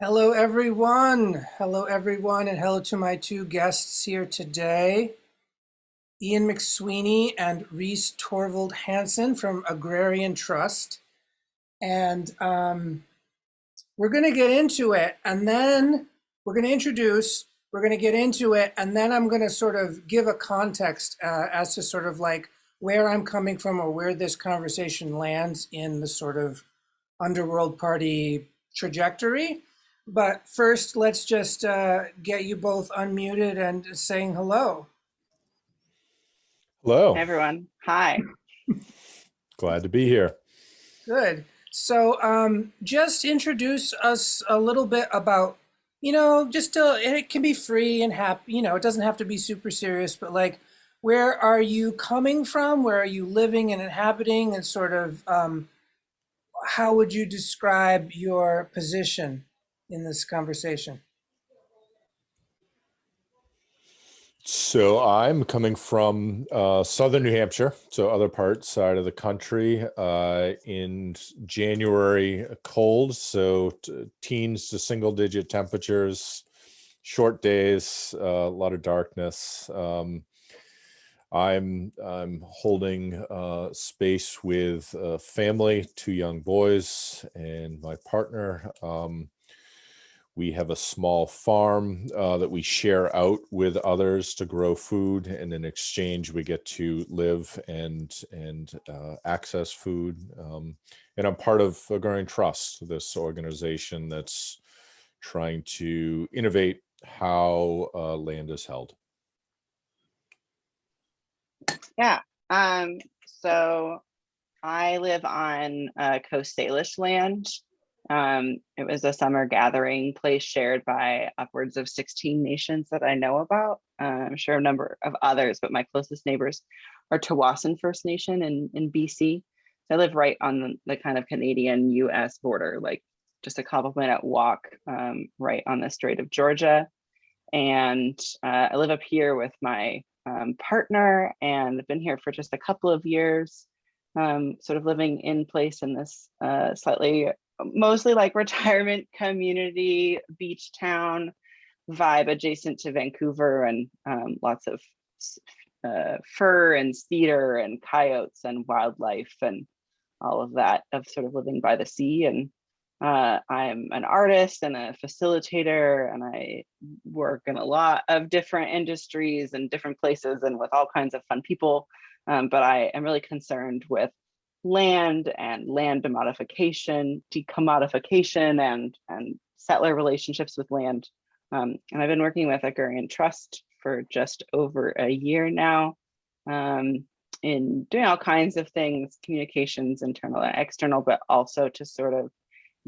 Hello, everyone. Hello, everyone, and hello to my two guests here today, Ian McSweeney and Rhys-Thorvald Hansen from Agrarian Trust. And we're going to get into it, and then we're going to introduce, we're going to get into it, and then I'm going to sort of give a context as to sort of like where I'm coming from or where this conversation lands in the sort of underworld party trajectory. But first, let's just get you both unmuted and saying hello. Hello, Everyone, hi. glad to be here. Good. So just introduce us a little bit about, it can be free and happy, it doesn't have to be super serious, but like, where are you coming from? Where are you living and inhabiting? And sort of, how would you describe your position in this conversation? So I'm coming from southern New Hampshire, so other parts side of the country. In January, cold, so teens to single-digit temperatures, short days, a lot of darkness. I'm holding space with family, two young boys, and my partner. We have a small farm that we share out with others to grow food, and in exchange, we get to live and access food. And I'm part of Agrarian Trust, this organization that's trying to innovate how land is held. Yeah. So I live on Coast Salish land. It was a summer gathering place shared by upwards of 16 nations that I know about. I'm sure a number of others, but my closest neighbors are Tawasin First Nation in BC. So I live right on the kind of Canadian-US border, like just a couple-minute walk right on the Strait of Georgia. And I live up here with my partner, and I've been here for just a couple of years, sort of living in place in this mostly like retirement community, beach town vibe adjacent to Vancouver, and lots of fur and cedar and coyotes and wildlife and all of that of sort of living by the sea. And I'm an artist and a facilitator, and I work in a lot of different industries and different places and with all kinds of fun people. But I am really concerned with land and land modification, decommodification, and settler relationships with land. And I've been working with Agrarian Trust for just over a year now, in doing all kinds of things, communications, internal and external, but also to sort of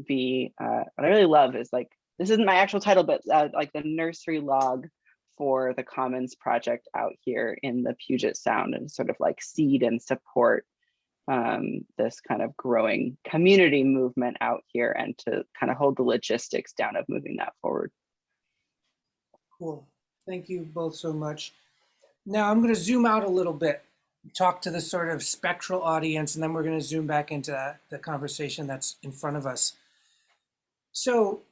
be what I really love is like, this isn't my actual title, but like the nursery log for the Commons project out here in the Puget Sound, and sort of like seed and support this kind of growing community movement out here, and to kind of hold the logistics down of moving that forward. Cool. Thank you both so much. Now I'm going to zoom out a little bit, talk to the sort of spectral audience, and then we're going to zoom back into the conversation that's in front of us. So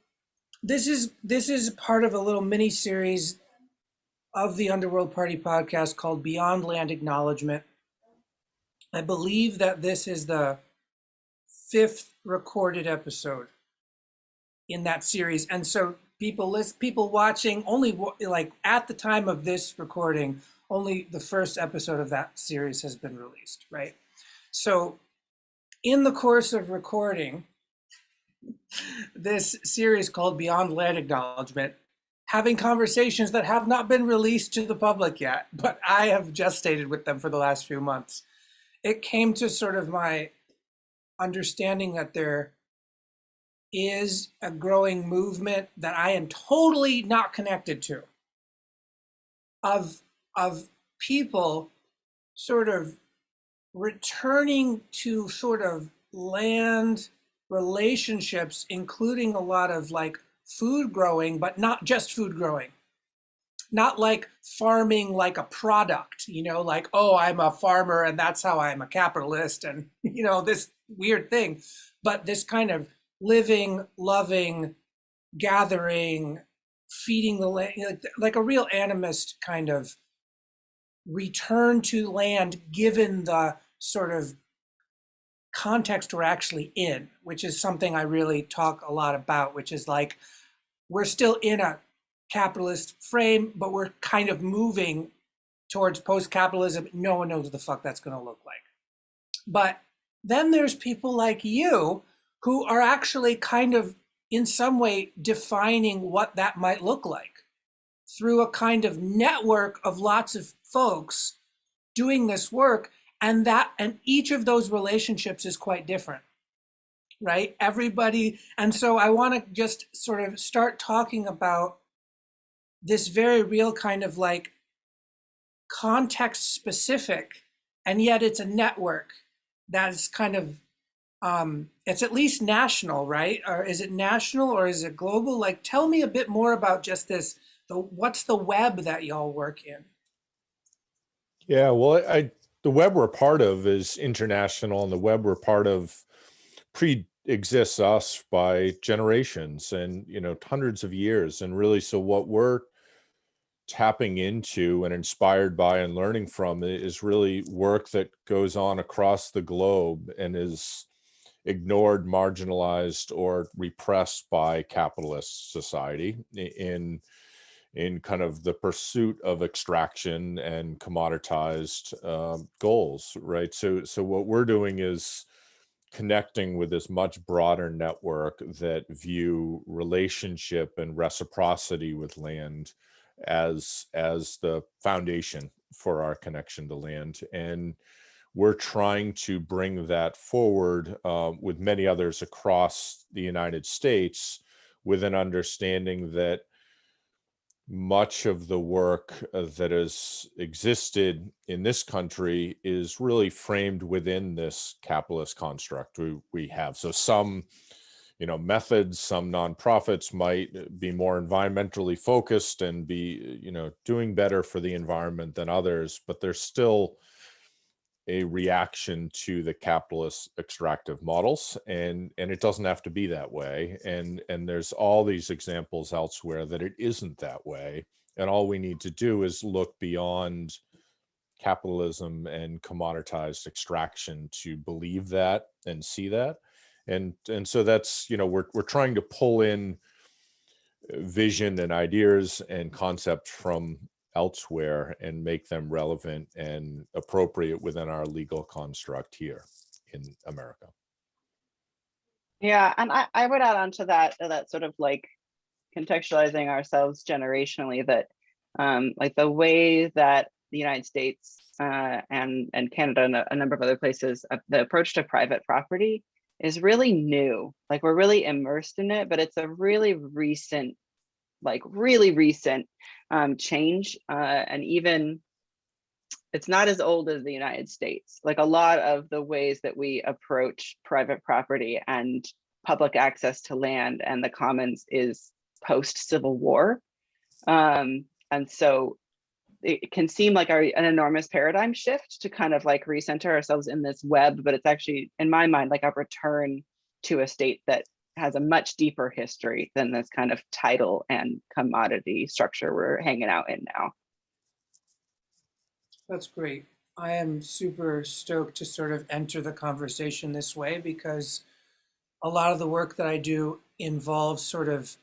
this is part of a little mini series of the Underworld Party podcast called Beyond Land Acknowledgement. I believe that this is the fifth recorded episode in that series, and so people watching only like at the time of this recording, only the first episode of that series has been released, right? So in the course of recording this series called Beyond Land Acknowledgement, having conversations that have not been released to the public yet, but I have gestated with them for the last few months, it came to sort of my understanding that there is a growing movement that I am totally not connected to, of people sort of returning to sort of land relationships, including a lot of like food growing, but not just food growing, not like farming like a product, like, oh, I'm a farmer and that's how I'm a capitalist, and this weird thing, but this kind of living, loving, gathering, feeding the land, like a real animist kind of return to land given the sort of context we're actually in, which is something I really talk a lot about, which is like we're still in a capitalist frame, but we're kind of moving towards post-capitalism. No one knows what the fuck that's going to look like. But then there's people like you who are actually kind of in some way defining what that might look like through a kind of network of lots of folks doing this work, and each of those relationships is quite different, right? Everybody. And so I want to just sort of start talking about this very real kind of like context specific, and yet it's a network that is kind of it's at least national, right? Or is it national or is it global? Like, tell me a bit more about just this. What's the web that y'all work in? Yeah, well, the web we're part of is international, and the web we're part of pre-exists us by generations and hundreds of years. And really, so what we're tapping into and inspired by and learning from is really work that goes on across the globe and is ignored, marginalized, or repressed by capitalist society in kind of the pursuit of extraction and commoditized goals, right? So what we're doing is connecting with this much broader network that view relationship and reciprocity with land as the foundation for our connection to land. And we're trying to bring that forward with many others across the United States, with an understanding that much of the work that has existed in this country is really framed within this capitalist construct we have. So some methods, some nonprofits might be more environmentally focused and be doing better for the environment than others, but there's still a reaction to the capitalist extractive models, and it doesn't have to be that way. And there's all these examples elsewhere that it isn't that way. And all we need to do is look beyond capitalism and commoditized extraction to believe that and see that. And so that's, we're trying to pull in vision and ideas and concepts from elsewhere and make them relevant and appropriate within our legal construct here in America. Yeah, and I would add on to that sort of like contextualizing ourselves generationally, that like the way that the United States and Canada and a number of other places, the approach to private property is really new. Like, we're really immersed in it, but it's a really recent change, and even it's not as old as the United States. Like, a lot of the ways that we approach private property and public access to land and the commons is post-Civil War, and so it can seem like an enormous paradigm shift to kind of like recenter ourselves in this web, but it's actually, in my mind, like a return to a state that has a much deeper history than this kind of title and commodity structure we're hanging out in now. That's great. I am super stoked to sort of enter the conversation this way, because a lot of the work that I do involves sort of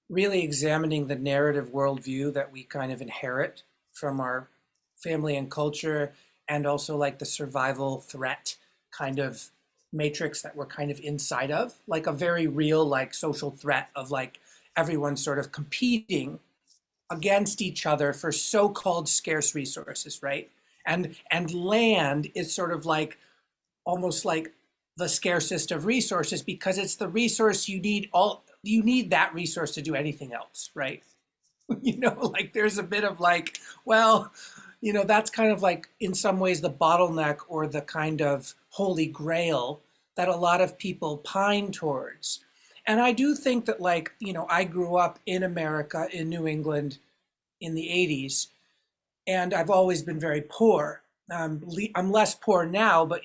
really examining the narrative worldview that we kind of inherit from our family and culture, and also like the survival threat kind of matrix that we're kind of inside of, like a very real like social threat of like everyone sort of competing against each other for so-called scarce resources, right? And land is sort of like almost like the scarcest of resources, because it's the resource you need that resource to do anything else, right? Like there's a bit of like, well, that's kind of like in some ways the bottleneck or the kind of holy grail that a lot of people pine towards. And I do think that, like, I grew up in America, in New England in the 80s, and I've always been very poor. I'm less poor now, but,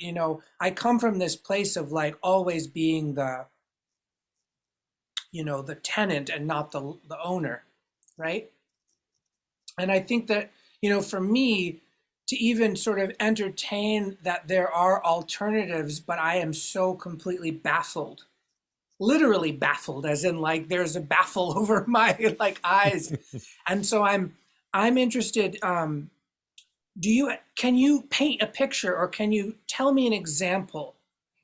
I come from this place of like always being the the tenant and not the owner, right? And I think that, for me, to even sort of entertain that there are alternatives, but I am so completely baffled, literally baffled, as in like there's a baffle over my like eyes. And so I'm interested. Can you paint a picture, or can you tell me an example?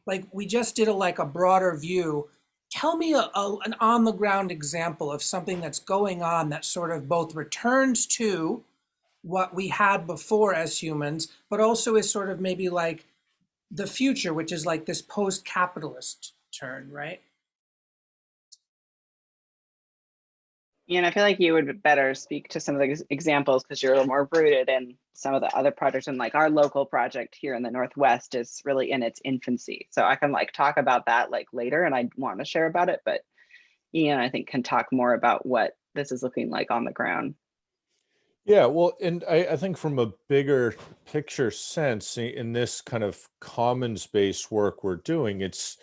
Like we just did a broader view. Tell me an on the ground example of something that's going on that sort of both returns to what we had before as humans, but also is sort of maybe like the future, which is like this post-capitalist turn, right? I feel like you would better speak to some of the examples because you're a little more rooted in some of the other projects. And like our local project here in the Northwest is really in its infancy. So I can like talk about that like later, and I want to share about it. But Ian, I think, can talk more about what this is looking like on the ground. Yeah, well, and I think from a bigger picture sense, in this kind of commons-based work we're doing, it's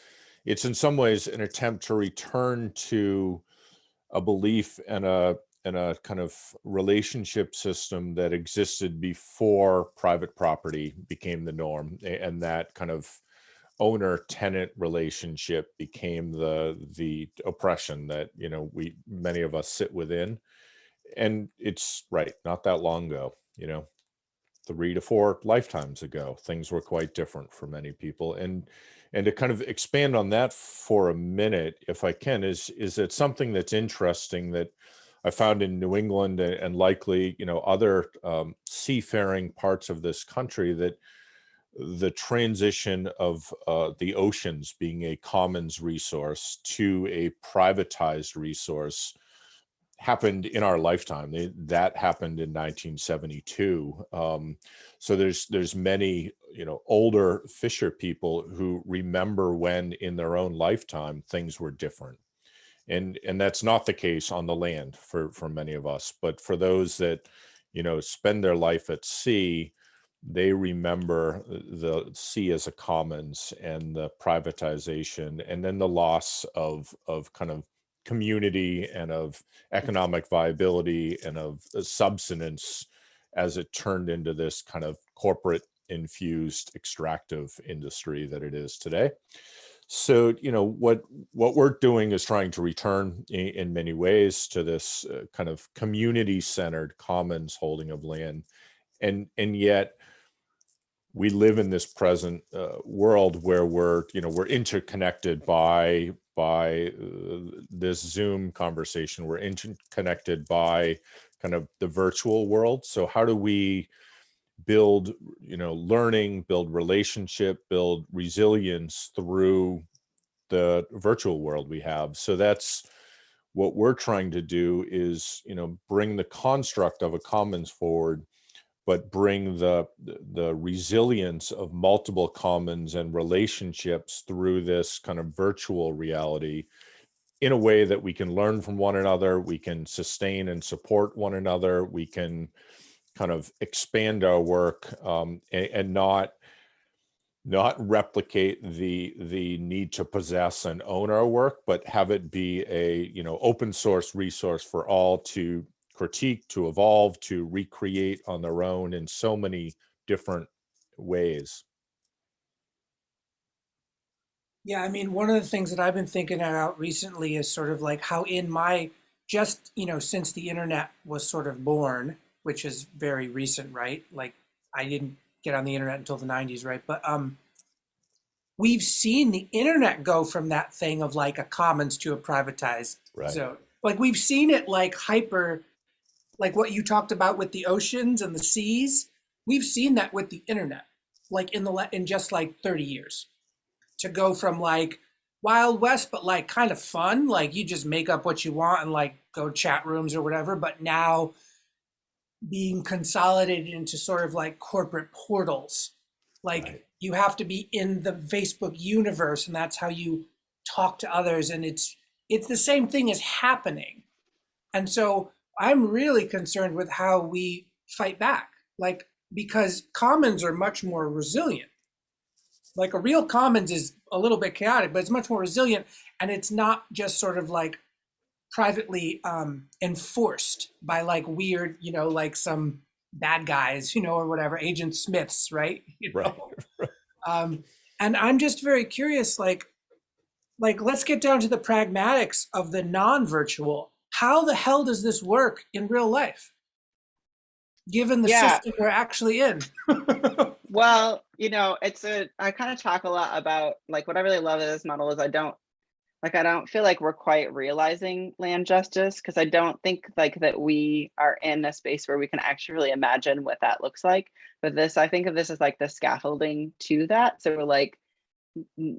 in some ways an attempt to return to a belief and a kind of relationship system that existed before private property became the norm, and that kind of owner-tenant relationship became the oppression that many of us sit within. And it's right, not that long ago, 3 to 4 lifetimes ago, things were quite different for many people. And to kind of expand on that for a minute, if I can, is it something that's interesting that I found in New England and likely, other seafaring parts of this country, that the transition of the oceans being a commons resource to a privatized resource happened in our lifetime. That happened in 1972. So there's many older fisher people who remember when in their own lifetime things were different, and that's not the case on the land for many of us. But for those that spend their life at sea, they remember the sea as a commons and the privatization, and then the loss of kind of community and of economic viability and of subsistence as it turned into this kind of corporate infused extractive industry that it is today. So what we're doing is trying to return in many ways to this kind of community centered commons holding of land, and yet we live in this present world where we're interconnected by this Zoom conversation. We're interconnected by kind of the virtual world. So how do we build learning, build relationship, build resilience through the virtual world we have? So that's what we're trying to do, is bring the construct of a commons forward, but bring the resilience of multiple commons and relationships through this kind of virtual reality in a way that we can learn from one another, we can sustain and support one another, we can kind of expand our work, and not replicate the need to possess and own our work, but have it be a open source resource for all to critique, to evolve, to recreate on their own in so many different ways. Yeah, I mean, one of the things that I've been thinking about recently is sort of like how in my just, since the internet was sort of born, which is very recent, right? Like I didn't get on the internet until the 90s, right? But we've seen the internet go from that thing of like a commons to a privatized zone. Like we've seen it like hyper, like what you talked about with the oceans and the seas. We've seen that with the internet, like in just like 30 years, to go from like Wild West, but like kind of fun. Like you just make up what you want and like go chat rooms or whatever. But now being consolidated into sort of like corporate portals. Like you have to be in the Facebook universe, and that's how you talk to others. And it's the same thing is happening. And so I'm really concerned with how we fight back, like because commons are much more resilient. Like a real commons is a little bit chaotic, but it's much more resilient, and it's not just sort of like privately enforced by like weird, like some bad guys, or whatever, Agent Smiths, right? Right. Um, and I'm just very curious, like let's get down to the pragmatics of the non-virtual. How the hell does this work in real life, given the Yeah, system we're actually in? well, I kind of talk a lot about like what I really love of this model is I don't feel like we're quite realizing land justice, because I don't think like that we are in a space where we can actually really imagine what that looks like. But I think of this as like the scaffolding to that. So we're like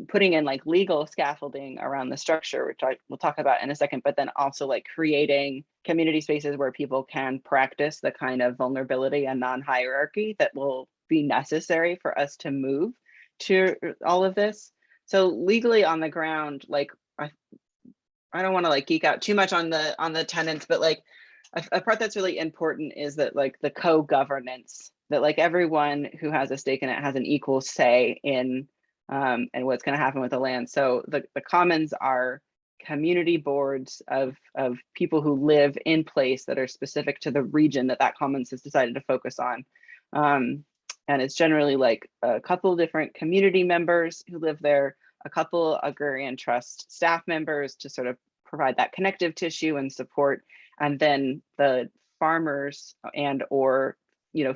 putting in like legal scaffolding around the structure, which we'll talk about in a second, but then also like creating community spaces where people can practice the kind of vulnerability and non-hierarchy that will be necessary for us to move to all of this. So legally on the ground, like I don't want to like geek out too much on the tenants, but like a part that's really important is that like the co-governance, that like everyone who has a stake in it has an equal say in and what's going to happen with the land. So the commons are community boards of people who live in place that are specific to the region that commons has decided to focus on. And it's generally like a couple different community members who live there, a couple agrarian trust staff members to sort of provide that connective tissue and support, and then the farmers and or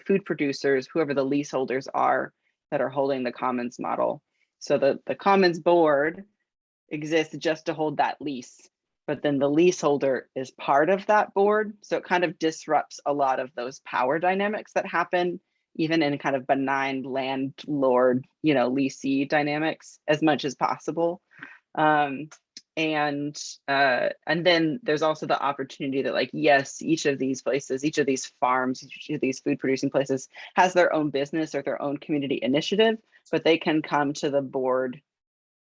food producers, whoever the leaseholders are that are holding the commons model. So the commons board exists just to hold that lease, but then the leaseholder is part of that board. So it kind of disrupts a lot of those power dynamics that happen even in kind of benign landlord, leasee dynamics as much as possible. And then there's also the opportunity that like, yes, each of these places, each of these farms, each of these food producing places has their own business or their own community initiative, but they can come to the board,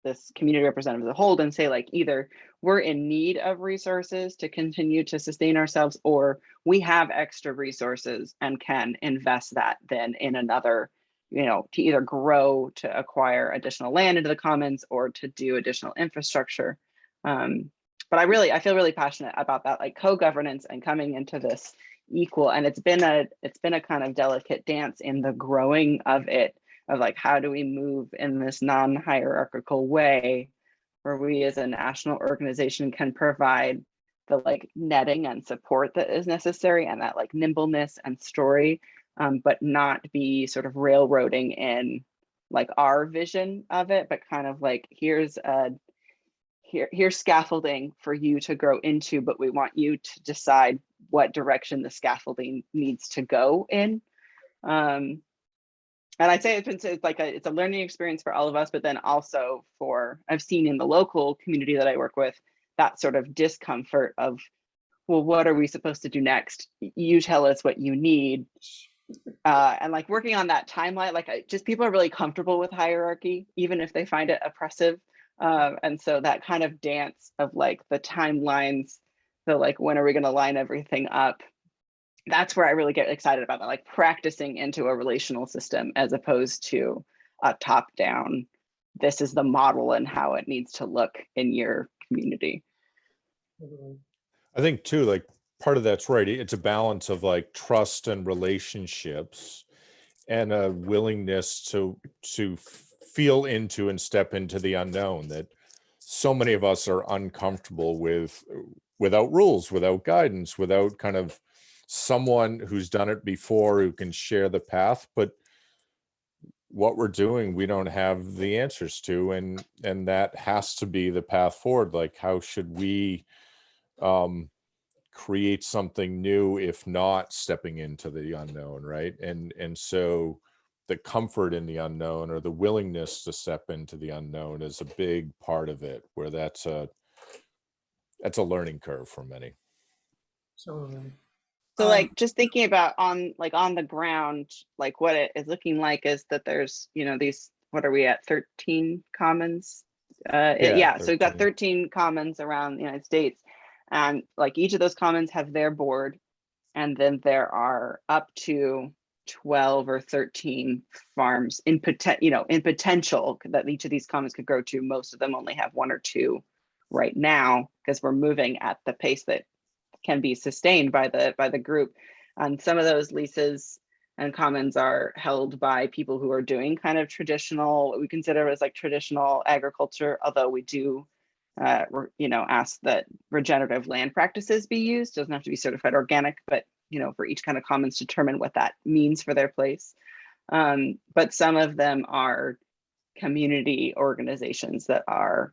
this community representative as a whole, and say like, either we're in need of resources to continue to sustain ourselves, or we have extra resources and can invest that then in another, to either grow, to acquire additional land into the commons, or to do additional infrastructure. But I feel really passionate about that, like co-governance and coming into this equal. And it's been a kind of delicate dance in the growing of it, of like, how do we move in this non-hierarchical way where we as a national organization can provide the like netting and support that is necessary, and that like nimbleness and story, but not be sort of railroading in like our vision of it, but kind of like, here's scaffolding for you to grow into, but we want you to decide what direction the scaffolding needs to go in. And I'd say it's a learning experience for all of us, but then also I've seen in the local community that I work with, that sort of discomfort of, well, what are we supposed to do next? You tell us what you need. And like working on that timeline, like just people are really comfortable with hierarchy, even if they find it oppressive. And so that kind of dance of like the timelines, the like, when are we going to line everything up? That's where I really get excited about that, like practicing into a relational system as opposed to a top down, this is the model and how it needs to look in your community. I think too, like part of that's right. It's a balance of like trust and relationships and a willingness to feel into and step into the unknown that so many of us are uncomfortable with, without rules, without guidance, without kind of someone who's done it before who can share the path. But what we're doing, we don't have the answers to, and that has to be the path forward. Like, how should we create something new if not stepping into the unknown, right? And so the comfort in the unknown, or the willingness to step into the unknown, is a big part of it, where that's a learning curve for many. Totally. So like just thinking about on the ground, like what it is looking like is that there's, these, what are we at, 13 commons? So we've got 13 commons around the United States, and like each of those commons have their board, and then there are up to 12 or 13 farms in potential that each of these commons could grow to. Most of them only have one or two right now, because we're moving at the pace that can be sustained by the group. And some of those leases and commons are held by people who are doing kind of traditional, what we consider as like traditional agriculture, although we do ask that regenerative land practices be used. Doesn't have to be certified organic, but for each kind of commons, determine what that means for their place. But some of them are community organizations that are,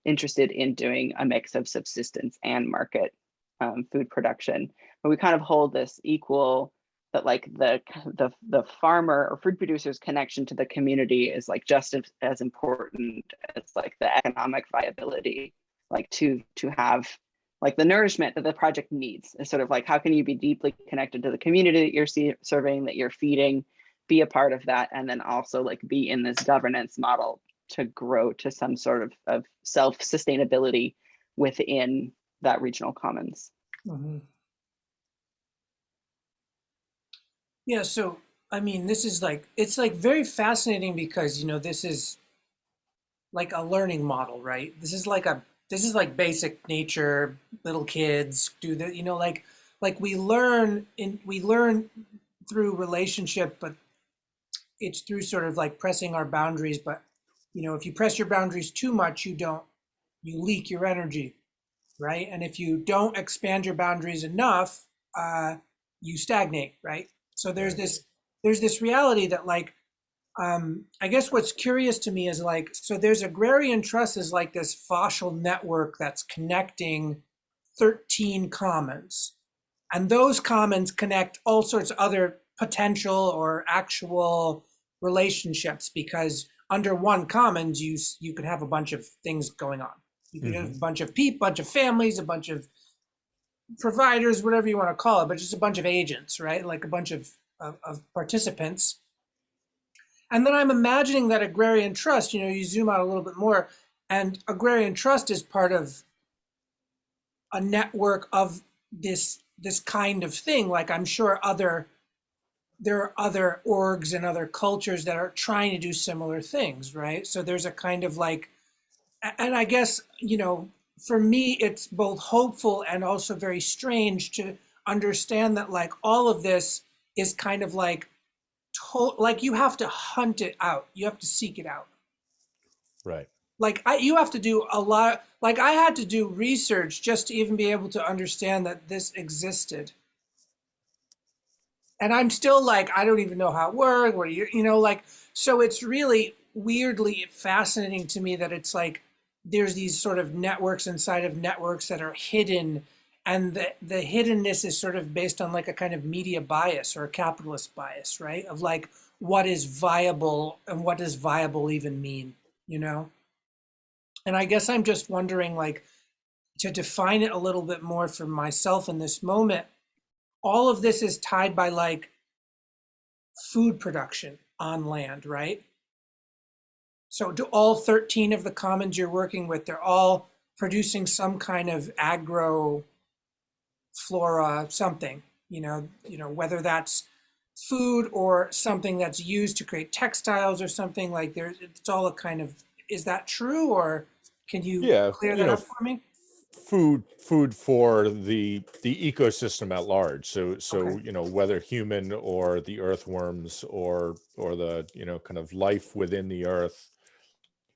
interested in doing a mix of subsistence and market food production. But we kind of hold this equal, that like the farmer or food producer's connection to the community is like just as important as like the economic viability, like to have like the nourishment that the project needs. Is sort of like, how can you be deeply connected to the community that you're serving, that you're feeding, be a part of that, and then also like be in this governance model to grow to some sort of self-sustainability within that regional commons. Mm-hmm. Yeah, so I mean, this is like, it's like very fascinating because, this is like a learning model, right? This is like basic nature, little kids do that, like we learn through relationship, but it's through sort of like pressing our boundaries. But, if you press your boundaries too much, you leak your energy, right? And if you don't expand your boundaries enough, you stagnate, right? So there's this reality that like, I guess what's curious to me is like, so there's Agrarian Trust is like this fossil network that's connecting 13 commons. And those commons connect all sorts of other potential or actual relationships, because under one commons, you could have a bunch of things going on. You could have a bunch of people, bunch of families, a bunch of providers, whatever you want to call it, but just a bunch of agents, right? Like a bunch of participants. And then I'm imagining that Agrarian Trust, you zoom out a little bit more, and Agrarian Trust is part of a network of this kind of thing. Like I'm sure there are other orgs and other cultures that are trying to do similar things, right? So there's a kind of like, and I guess, for me, it's both hopeful and also very strange to understand that like all of this is kind of like, like you have to hunt it out. You have to seek it out. Right. Like you have to do a lot. Like I had to do research just to even be able to understand that this existed. And I'm still like, I don't even know how it works. What do like, so it's really weirdly fascinating to me that it's like, there's these sort of networks inside of networks that are hidden. And the hiddenness is sort of based on like a kind of media bias or a capitalist bias, right? Of like, what is viable and what does viable even mean, And I guess I'm just wondering, like, to define it a little bit more for myself in this moment, all of this is tied by like food production on land, right? So do all 13 of the commons you're working with, they're all producing some kind of agro flora, something, whether that's food or something that's used to create textiles or something, like it's all a kind of, is that true, or can you clear that up for me? Food for the ecosystem at large. So Okay. whether human or the earthworms or the kind of life within the earth,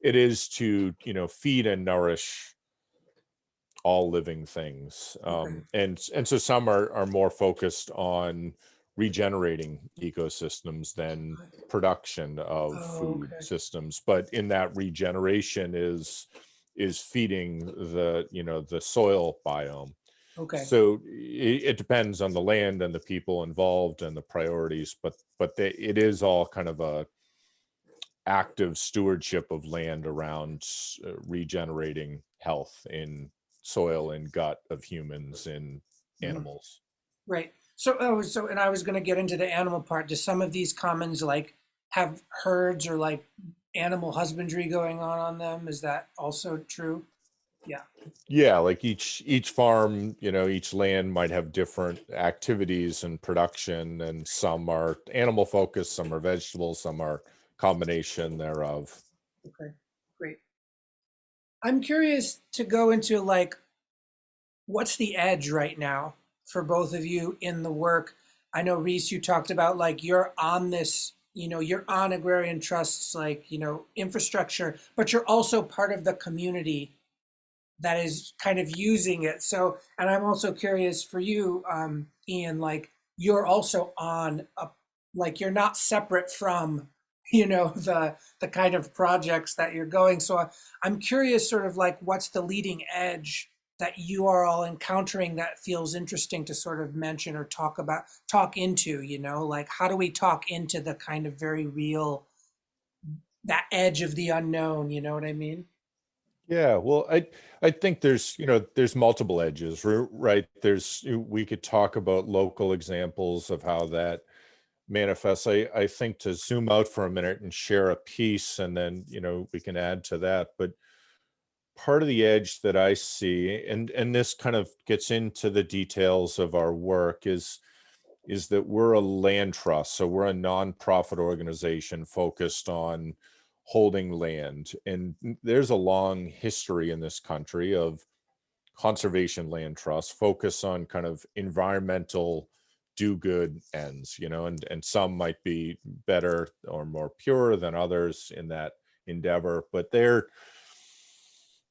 it is to feed and nourish all living things. Okay. And so some are more focused on regenerating ecosystems than production of Oh, food okay. systems, but in that regeneration is feeding the soil biome. Okay. So it depends on the land and the people involved and the priorities, but it is all kind of a active stewardship of land around regenerating health in soil and gut of humans and Mhm. animals. Right. And I was going to get into the animal part. Do some of these commons like have herds or like animal husbandry going on them? Is that also true? Yeah. Yeah, like each farm, each land might have different activities and production, and some are animal focused, some are vegetables, some are combination thereof. Okay. Great. I'm curious to go into like, what's the edge right now for both of you in the work? I know, Rhys, you talked about like you're on this, you're on Agrarian Trust's like, infrastructure, but you're also part of the community that is kind of using it. So, and I'm also curious for you, Ian, like you're also on a, like you're not separate from, the kind of projects that you're going. So I'm curious, sort of like, what's the leading edge that you are all encountering that feels interesting to sort of mention or talk into, like how do we talk into the kind of very real, that edge of the unknown, you know what I mean? Yeah, well, I think there's, there's multiple edges, right? We could talk about local examples of how that manifests. I think to zoom out for a minute and share a piece, and then, we can add to that. But part of the edge that I see, and this kind of gets into the details of our work, is that we're a land trust. So we're a nonprofit organization focused on holding land. And there's a long history in this country of conservation land trusts focus on kind of environmental do good ends, and some might be better or more pure than others in that endeavor, but they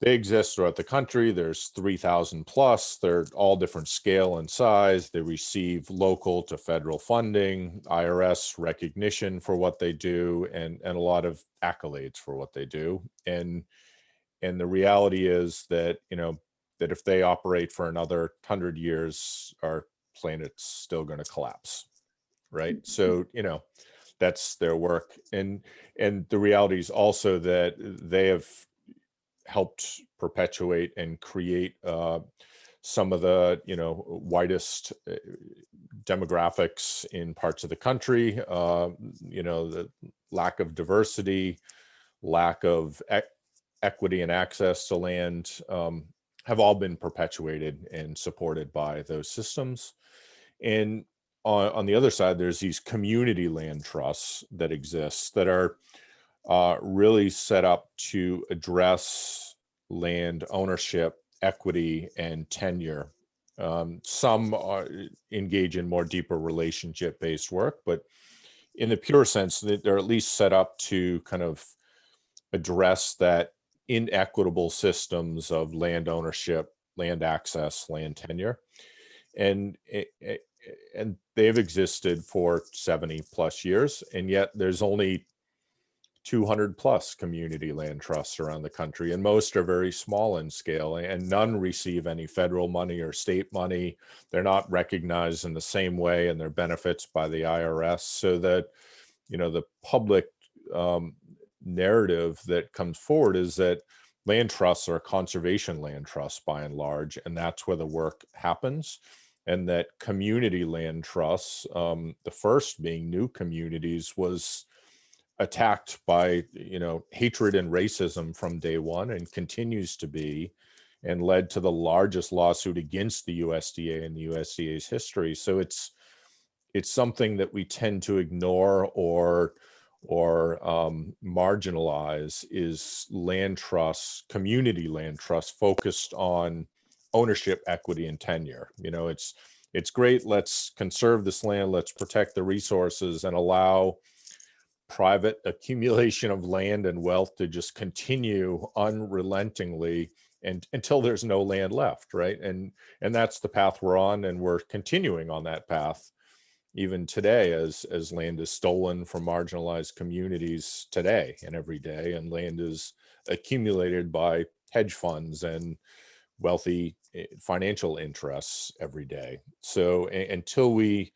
exist throughout the country. There's 3,000 plus. They're all different scale and size. They receive local to federal funding, IRS recognition for what they do, and a lot of accolades for what they do. And the reality is that, that if they operate for another 100 years, our planet's still going to collapse, right? So, that's their work. And the reality is also that they have helped perpetuate and create some of the widest demographics in parts of the country. The lack of diversity, lack of equity and access to land have all been perpetuated and supported by those systems. And on the other side, there's these community land trusts that exist that are really set up to address land ownership, equity, and tenure. Some engage in more deeper relationship-based work, but in the pure sense, they're at least set up to kind of address that inequitable systems of land ownership, land access, land tenure. And they've existed for 70 plus years, and yet there's only 200 plus community land trusts around the country, and most are very small in scale, and none receive any federal money or state money. They're not recognized in the same way and their benefits by the IRS, so that the public narrative that comes forward is that land trusts are conservation land trusts by and large, and that's where the work happens. And that community land trusts, the first being new communities, was attacked by hatred and racism from day one, and continues to be, and led to the largest lawsuit against the USDA in the USDA's history. So it's something that we tend to ignore or marginalize, is land trusts, community land trusts focused on ownership, equity, and tenure. It's great. Let's conserve this land. Let's protect the resources and allow private accumulation of land and wealth to just continue unrelentingly and until there's no land left, right? And that's the path we're on, and we're continuing on that path even today, as land is stolen from marginalized communities today and every day, and land is accumulated by hedge funds and wealthy financial interests every day. So until we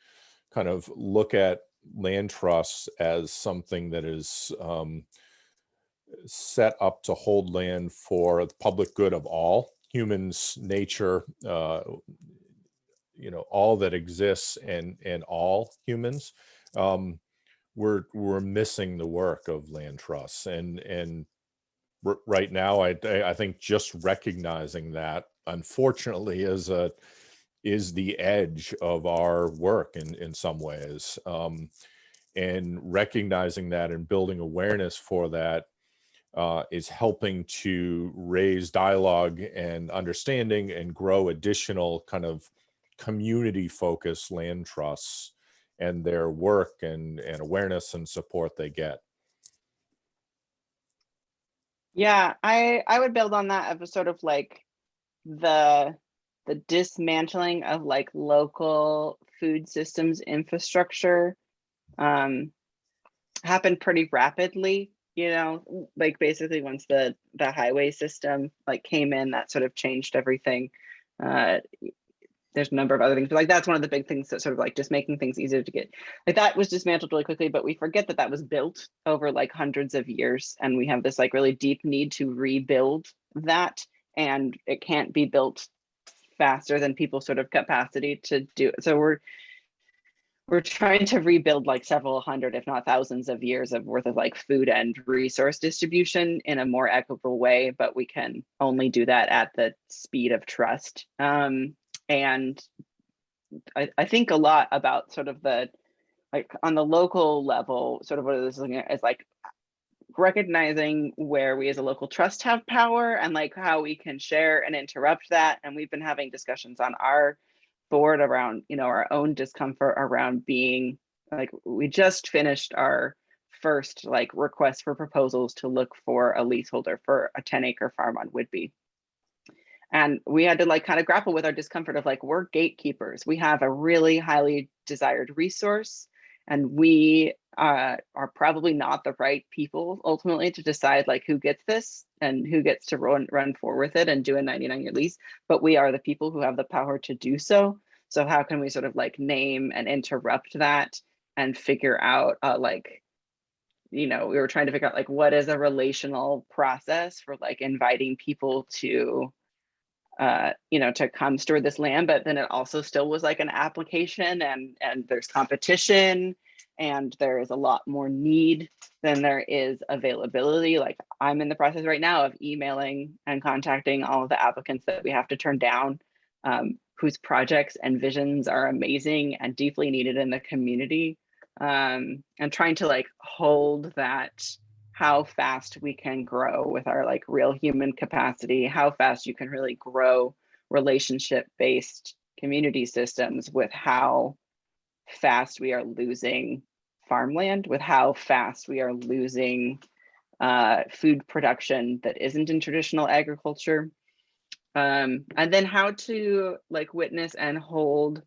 kind of look at land trusts as something that is set up to hold land for the public good of all humans, nature, all that exists, and all humans, we're missing the work of land trusts. And right now, I think just recognizing that, unfortunately, is the edge of our work in some ways. And recognizing that and building awareness for that is helping to raise dialogue and understanding and grow additional kind of community-focused land trusts and their work and awareness and support they get. Yeah, I would build on that of sort of like the dismantling of like local food systems infrastructure happened pretty rapidly, you know, like basically once the highway system like came in, that sort of changed everything. There's a number of other things, but like that's one of the big things that sort of like just making things easier to get, like that was dismantled really quickly, but we forget that that was built over like hundreds of years, and we have this like really deep need to rebuild that, and it can't be built faster than people's sort of capacity to do it. So we're trying to rebuild like several hundred, if not thousands of years of worth of like food and resource distribution in a more equitable way, but we can only do that at the speed of trust. And I think a lot about sort of the, like on the local level, sort of what this is looking at is like recognizing where we as a local trust have power and like how we can share and interrupt that. And we've been having discussions on our board around, you know, our own discomfort around being like, we just finished our first like request for proposals to look for a leaseholder for a 10-acre farm on Whidbey. And we had to like kind of grapple with our discomfort of like, we're gatekeepers. We have a really highly desired resource, and we are probably not the right people ultimately to decide like who gets this and who gets to run forward with it and do a 99-year lease, but we are the people who have the power to do so. So how can we sort of like name and interrupt that and figure out like, you know, we were trying to figure out like what is a relational process for like inviting people to you know, to come steward this land, but then it also still was like an application, and there's competition, and there is a lot more need than there is availability. Like I'm in the process right now of emailing and contacting all of the applicants that we have to turn down, whose projects and visions are amazing and deeply needed in the community, and trying to like hold that, how fast we can grow with our like real human capacity, how fast you can really grow relationship-based community systems with how fast we are losing farmland, with how fast we are losing food production that isn't in traditional agriculture. And then how to like witness and hold,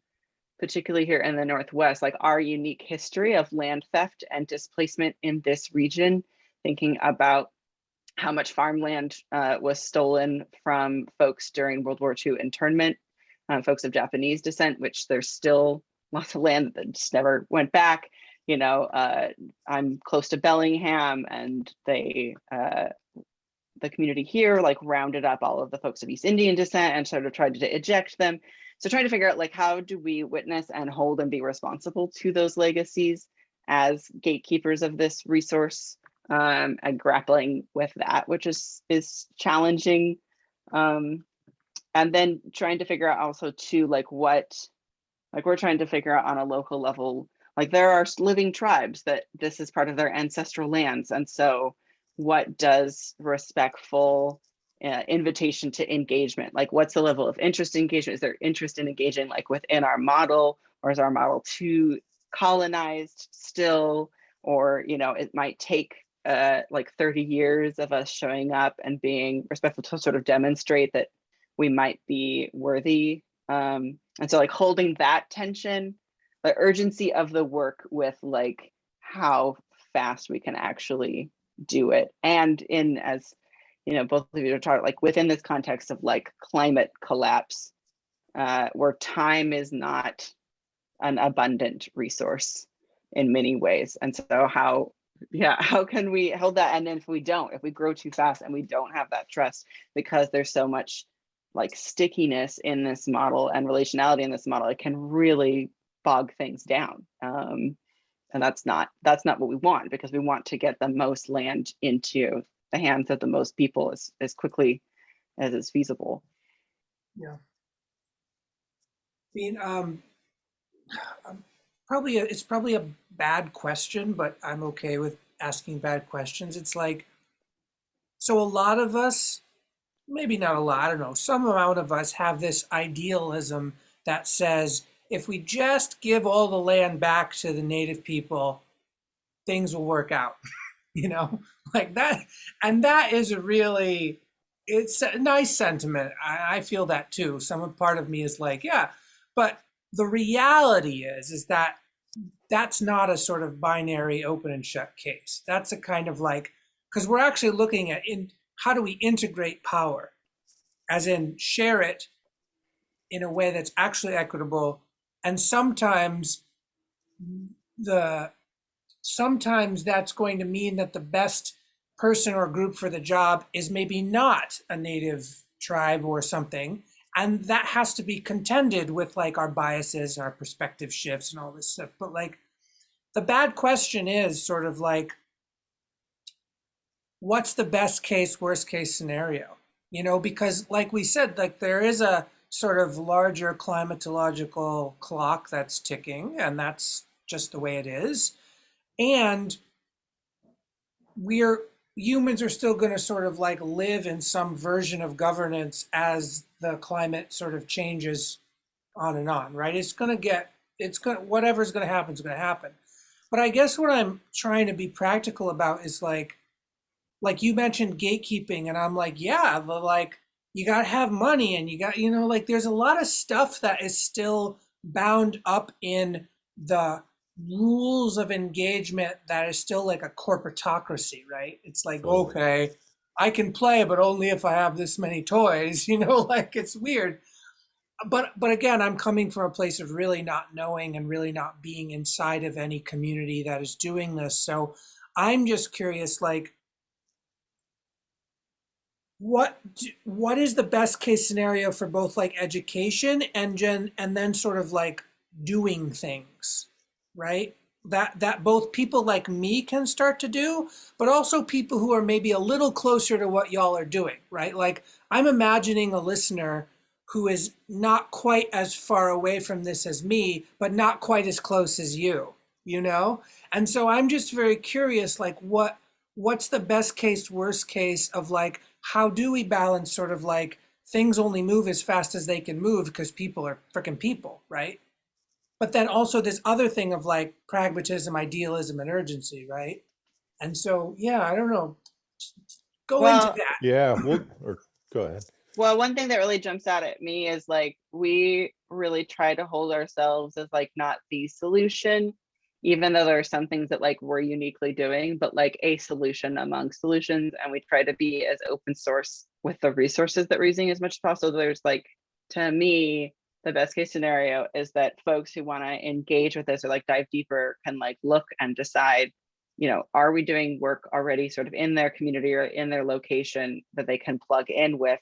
particularly here in the Northwest, like our unique history of land theft and displacement in this region, thinking about how much farmland was stolen from folks during World War II internment, folks of Japanese descent, which there's still lots of land that just never went back. You know, I'm close to Bellingham, and they, the community here like rounded up all of the folks of East Indian descent and sort of tried to eject them. So trying to figure out like, how do we witness and hold and be responsible to those legacies as gatekeepers of this resource, and grappling with that, which is challenging. And then trying to figure out also too, like what, like we're trying to figure out on a local level, like there are living tribes that this is part of their ancestral lands. And so what does respectful invitation to engagement, like what's the level of interest in engagement? Is there interest in engaging like within our model, or is our model too colonized still? Or, you know, it might take like 30 years of us showing up and being respectful to sort of demonstrate that we might be worthy. And so like holding that tension, the urgency of the work with like how fast we can actually do it. And in, as you know, both of you are talking, like within this context of like climate collapse, where time is not an abundant resource in many ways. And so how can we hold that? And then if we grow too fast and we don't have that trust, because there's so much like stickiness in this model and relationality in this model, it can really bog things down. And that's not what we want, because we want to get the most land into the hands of the most people as quickly as is feasible. Yeah. I mean, it's probably a bad question, but I'm okay with asking bad questions. It's like, So a lot of us, maybe not a lot, I don't know, some amount of us have this idealism that says if we just give all the land back to the native people, things will work out, you know, like that. And that is a really, it's a nice sentiment. I feel that too. Some part of me is like, yeah, but the reality is that that's not a sort of binary open and shut case. That's a kind of like, because we're actually looking at in how do we integrate power, as in share it in a way that's actually equitable. And the sometimes that's going to mean that the best person or group for the job is maybe not a native tribe or something. And that has to be contended with like our biases and our perspective shifts and all this stuff. But like the bad question is sort of like, what's the best case, worst case scenario? You know, because like we said, like there is a sort of larger climatological clock that's ticking, and that's just the way it is. And we're humans are still going to sort of like live in some version of governance as the climate sort of changes on and on, right? Whatever's going to happen is going to happen. But I guess what I'm trying to be practical about is like you mentioned gatekeeping, and I'm like, yeah, but like you got to have money and you got, you know, like there's a lot of stuff that is still bound up in the rules of engagement that is still like a corporatocracy, right? It's like, Totally. okay, I can play, but only if I have this many toys, you know, like it's weird. But again, I'm coming from a place of really not knowing and really not being inside of any community that is doing this. So I'm just curious, like, what is the best case scenario for both like education and then sort of like doing things, right? That both people like me can start to do, but also people who are maybe a little closer to what y'all are doing, right? Like I'm imagining a listener who is not quite as far away from this as me, but not quite as close as you know? And so I'm just very curious, like what's the best case, worst case of like, how do we balance sort of like things only move as fast as they can move because people are freaking people, right? But then also this other thing of like pragmatism, idealism, and urgency, right? And so, yeah, I don't know. Go into Well, that. Yeah, or go ahead. well, one thing that really jumps out at me is like we really try to hold ourselves as like not the solution, even though there are some things that like we're uniquely doing, but like a solution among solutions. And we try to be as open source with the resources that we're using as much as possible. There's like, to me, the best case scenario is that folks who want to engage with this or like dive deeper can like look and decide, you know, are we doing work already sort of in their community or in their location that they can plug in with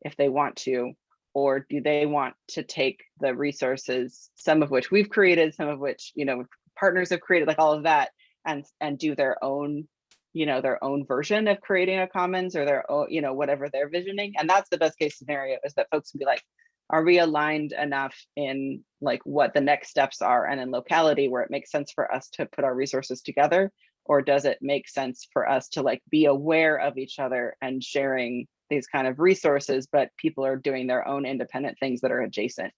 if they want to, or do they want to take the resources, some of which we've created, some of which, you know, partners have created, like all of that, and do their own, you know, their own version of creating a commons or their own, you know, whatever they're visioning. And that's the best case scenario, is that folks can be like, are we aligned enough in like what the next steps are and in locality where it makes sense for us to put our resources together? Or does it make sense for us to like be aware of each other and sharing these kind of resources, but people are doing their own independent things that are adjacent?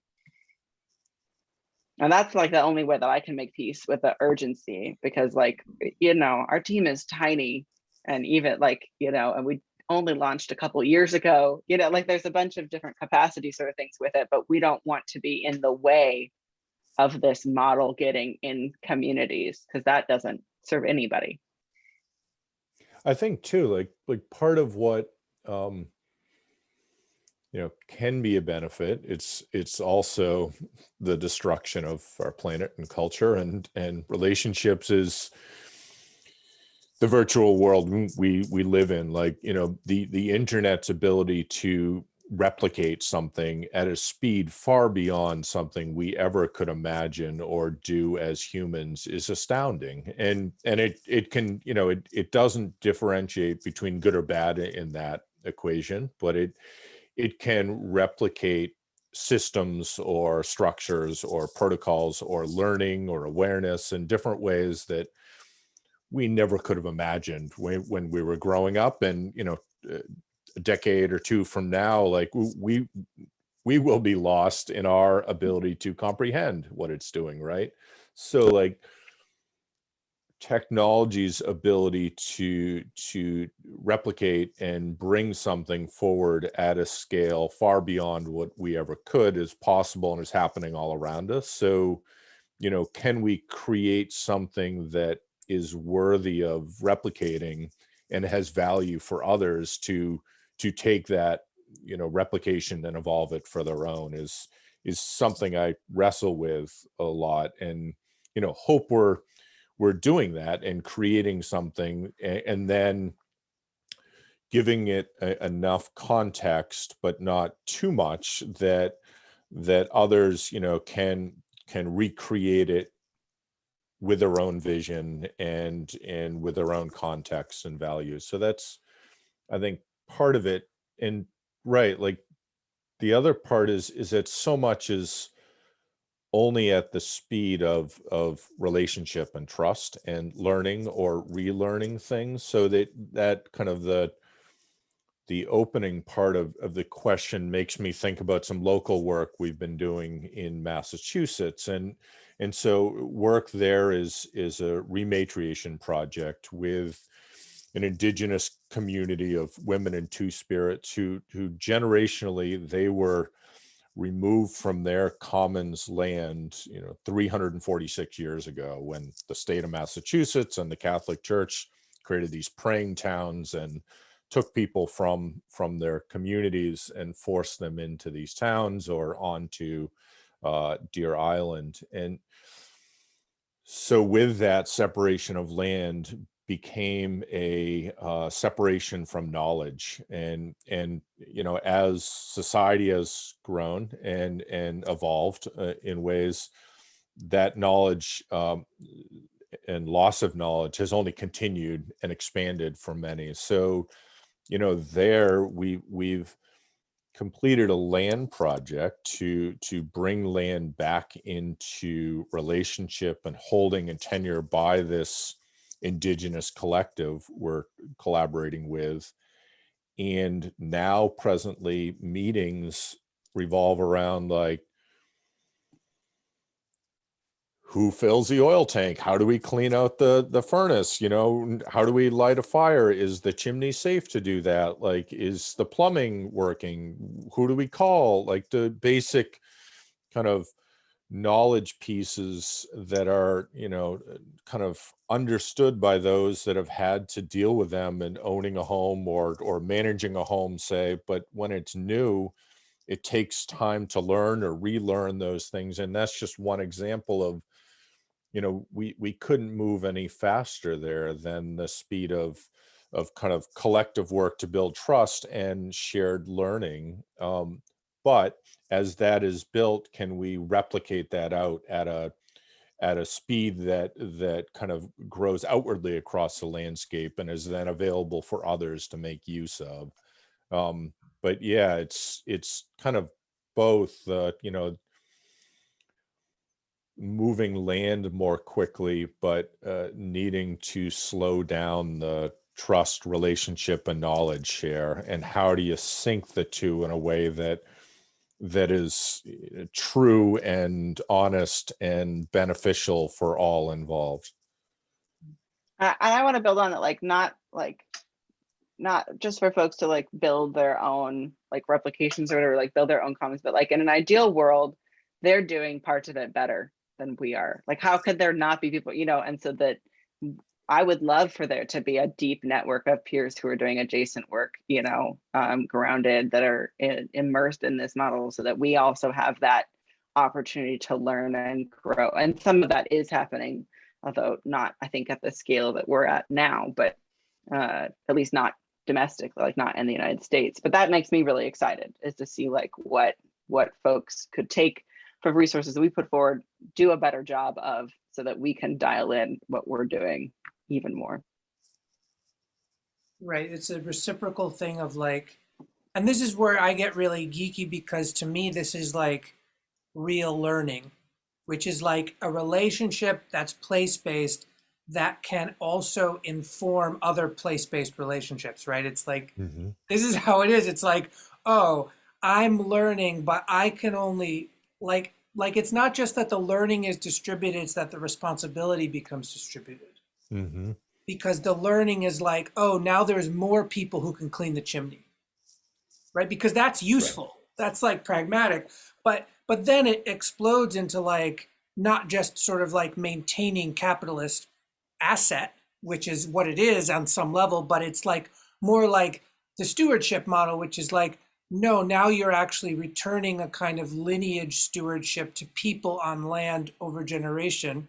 And that's like the only way that I can make peace with the urgency, because like, you know, our team is tiny, and even like, you know, and we only launched a couple years ago, you know, like there's a bunch of different capacity sort of things with it, but we don't want to be in the way of this model getting in communities, because that doesn't serve anybody. I think too, like part of what you know can be a benefit. It's also the destruction of our planet and culture and relationships is the virtual world we live in. Like, you know, the internet's ability to replicate something at a speed far beyond something we ever could imagine or do as humans is astounding. And it can, you know, it doesn't differentiate between good or bad in that equation, but it can replicate systems or structures or protocols or learning or awareness in different ways that we never could have imagined when we were growing up. And, you know, a decade or two from now, like we will be lost in our ability to comprehend what it's doing, right? So like technology's ability to replicate and bring something forward at a scale far beyond what we ever could is possible and is happening all around us. So, you know, can we create something that is worthy of replicating and has value for others to take that, you know, replication and evolve it for their own is something I wrestle with a lot, and, you know, hope we're doing that and creating something, and then giving it enough context, but not too much that others, you know, can recreate it with their own vision and with their own context and values. So that's, I think, part of it. And right, like the other part is that so much is only at the speed of relationship and trust and learning or relearning things. So that kind of the opening part of the question makes me think about some local work we've been doing in Massachusetts. And so work there is a rematriation project with an indigenous community of women and two-spirits who generationally they were removed from their commons land, you know, 346 years ago, when the state of Massachusetts and the Catholic Church created these praying towns and took people from their communities and forced them into these towns or onto Deer Island. And so with that separation of land became a separation from knowledge, and you know, as society has grown and evolved in ways, that knowledge and loss of knowledge has only continued and expanded for many. So, you know, there we've completed a land project to bring land back into relationship and holding and tenure by this indigenous collective we're collaborating with. And now presently meetings revolve around like, who fills the oil tank? How do we clean out the furnace? You know, how do we light a fire? Is the chimney safe to do that? Like, is the plumbing working? Who do we call? Like the basic kind of knowledge pieces that are, you know, kind of understood by those that have had to deal with them and owning a home or managing a home, say. But when it's new, it takes time to learn or relearn those things. And that's just one example of, you know, we couldn't move any faster there than the speed of kind of collective work to build trust and shared learning. But as that is built, can we replicate that out at a speed that kind of grows outwardly across the landscape and is then available for others to make use of? But yeah, it's kind of both, you know, moving land more quickly, but needing to slow down the trust, relationship, and knowledge share. And how do you sync the two in a way that is true and honest and beneficial for all involved? I want to build on it, like not just for folks to like build their own like replications or whatever, like build their own commons, but like in an ideal world, they're doing parts of it better than we are. Like, how could there not be people, you know? And so that I would love for there to be a deep network of peers who are doing adjacent work, you know, grounded, that are immersed in this model, so that we also have that opportunity to learn and grow. And some of that is happening, although not, I think, at the scale that we're at now, but at least not domestically, like not in the United States. But that makes me really excited, is to see like what folks could take from resources that we put forward, do a better job of, so that we can dial in what we're doing even more. Right. It's a reciprocal thing of like, and this is where I get really geeky, because to me, this is like real learning, which is like a relationship that's place-based that can also inform other place-based relationships, right? It's like, this is how it is. It's like, oh, I'm learning, but I can only like it's not just that the learning is distributed, it's that the responsibility becomes distributed. Because the learning is like, oh, now there's more people who can clean the chimney, right? Because that's useful. Right. That's like pragmatic. But then it explodes into like not just sort of like maintaining capitalist asset, which is what it is on some level, but it's like more like the stewardship model, which is like, no, now you're actually returning a kind of lineage stewardship to people on land over generation,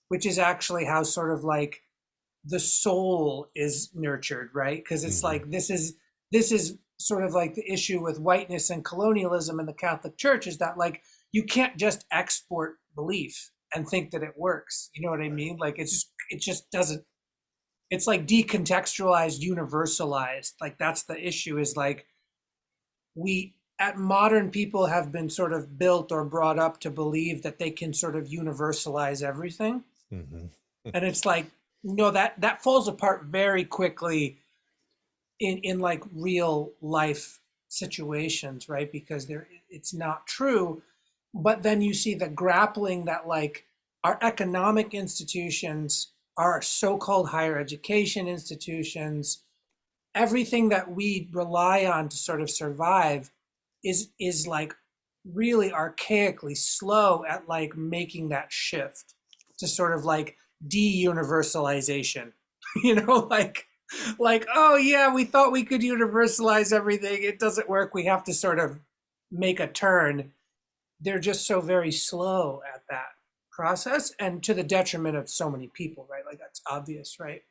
which is actually how sort of like the soul is nurtured, right? Because it's like this is sort of like the issue with whiteness and colonialism in the Catholic Church, is that like you can't just export belief and think that it works. You know what I mean? Like it just doesn't. It's like decontextualized, universalized. Like that's the issue, is like modern people have been sort of built or brought up to believe that they can sort of universalize everything. And it's like, no, that falls apart very quickly in like real life situations, right? Because it's not true. But then you see the grappling that like our economic institutions, our so-called higher education institutions, everything that we rely on to sort of survive is like really archaically slow at like making that shift to sort of like de-universalization. You know, like, oh yeah, we thought we could universalize everything. It doesn't work. We have to sort of make a turn. They're just so very slow at that process, and to the detriment of so many people, right? Like that's obvious, right?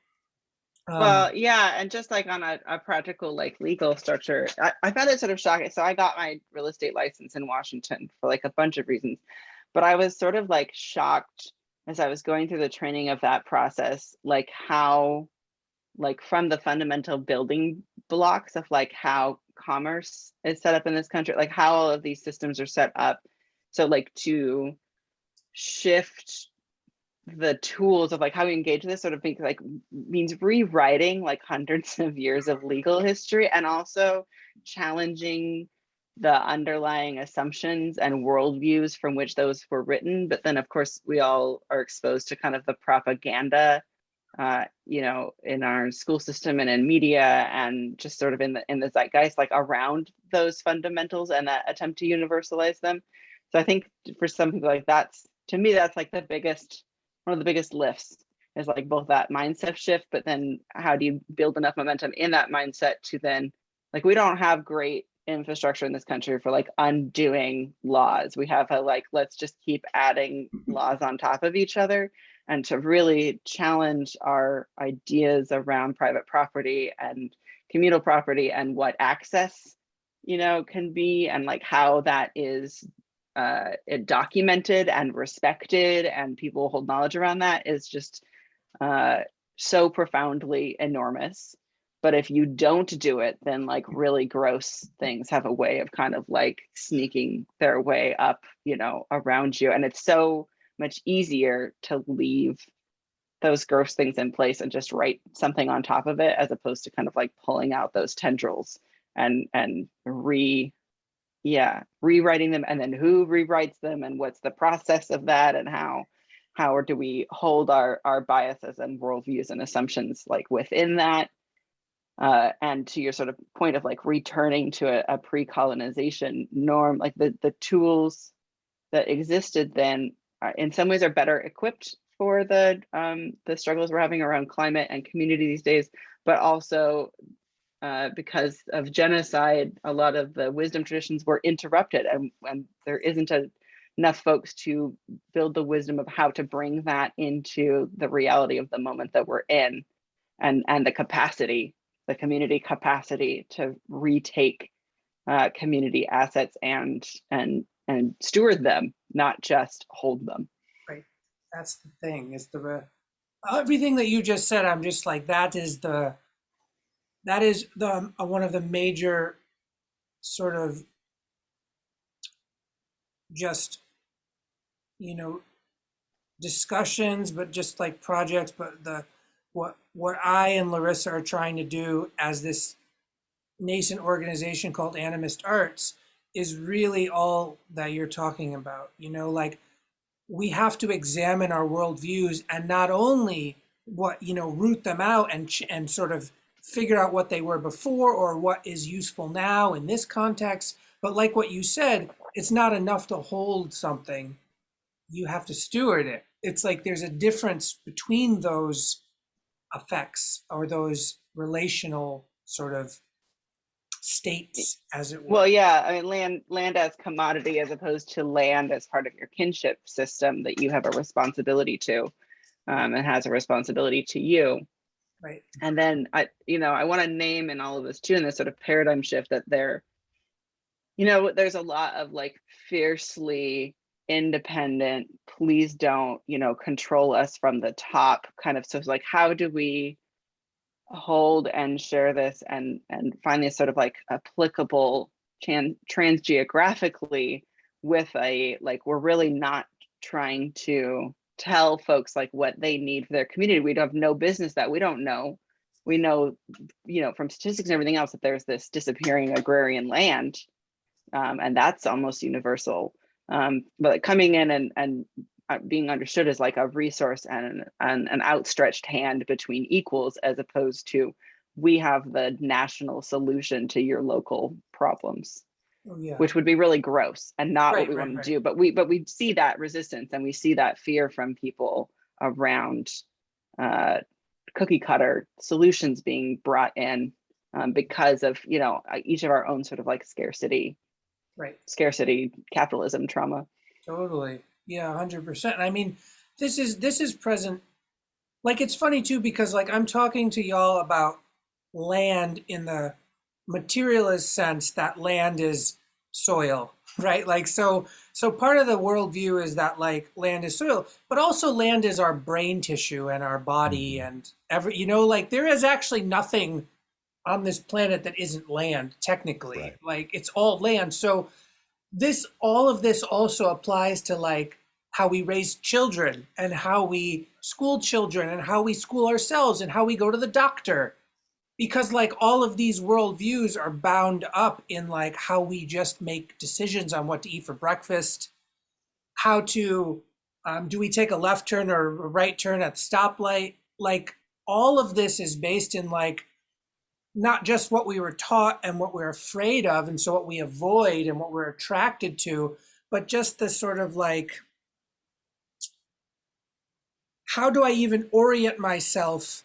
Well, yeah, and just like on a practical like legal structure, I found it sort of shocking. So I got my real estate license in Washington for like a bunch of reasons, but I was sort of like shocked as I was going through the training of that process, like how, like from the fundamental building blocks of like how commerce is set up in this country, like how all of these systems are set up. So like to shift the tools of like how we engage this sort of thing, like means rewriting like hundreds of years of legal history, and also challenging the underlying assumptions and worldviews from which those were written. But then of course we all are exposed to kind of the propaganda you know, in our school system and in media, and just sort of in the zeitgeist, like around those fundamentals and that attempt to universalize them. So I think for some people, like that's, to me, that's like the biggest, one of the biggest lifts, is like both that mindset shift, but then how do you build enough momentum in that mindset to then, like, we don't have great infrastructure in this country for like undoing laws. We have a like, let's just keep adding laws on top of each other, and to really challenge our ideas around private property and communal property and what access, you know, can be, and like how that is documented and respected, and people hold knowledge around that, is just so profoundly enormous. But if you don't do it, then like really gross things have a way of kind of like sneaking their way up, you know, around you. And it's so much easier to leave those gross things in place and just write something on top of it, as opposed to kind of like pulling out those tendrils and rewriting them, and then who rewrites them, and what's the process of that, and how do we hold our biases and worldviews and assumptions like within that. And to your sort of point of like returning to a pre-colonization norm, like the tools that existed then in some ways are better equipped for the struggles we're having around climate and community these days, but also because of genocide, a lot of the wisdom traditions were interrupted, and there isn't enough folks to build the wisdom of how to bring that into the reality of the moment that we're in, and the capacity, the community capacity to retake community assets and steward them, not just hold them. Right. That's the thing, is everything that you just said. I'm just like, that is the one of the major sort of just, you know, discussions, but just like projects, but what I and Larissa are trying to do as this nascent organization called Animist Arts is really all that you're talking about. Like we have to examine our worldviews and not only root them out and sort of figure out what they were before or what is useful now in this context. But like what you said, it's not enough to hold something. You have to steward it. It's like there's a difference between those effects or those relational sort of states, as it were. Well, yeah, I mean, land as commodity as opposed to land as part of your kinship system that you have a responsibility to, and has a responsibility to you. Right. And then I want to name in all of this too, in this sort of paradigm shift that there's a lot of like fiercely independent, please don't, control us from the top kind of. So it's like, how do we hold and share this and find this sort of like applicable transgeographically with we're really not trying to tell folks like what they need for their community. We have no business that. We don't know. We know, from statistics and everything else that there's this disappearing agrarian land, and that's almost universal. But coming in and being understood as like a resource and an outstretched hand between equals, as opposed to we have the national solution to your local problems. Oh, yeah. Which would be really gross and not what we want Right. to do. But we see that resistance and we see that fear from people around cookie cutter solutions being brought in because of each of our own sort of like scarcity capitalism trauma. Totally. Yeah, 100%. I mean, this is present. Like, it's funny too, because like I'm talking to y'all about land in the materialist sense that land is soil, right? Like, so part of the worldview is that like land is soil, but also land is our brain tissue and our body and like there is actually nothing on this planet that isn't land technically. Right. Like it's all land. So all of this also applies to like how we raise children and how we school children and how we school ourselves and how we go to the doctor. Because like all of these worldviews are bound up in like how we just make decisions on what to eat for breakfast, how to, do we take a left turn or a right turn at the stoplight? Like all of this is based in like not just what we were taught and what we're afraid of, and so what we avoid and what we're attracted to, but just the sort of like, how do I even orient myself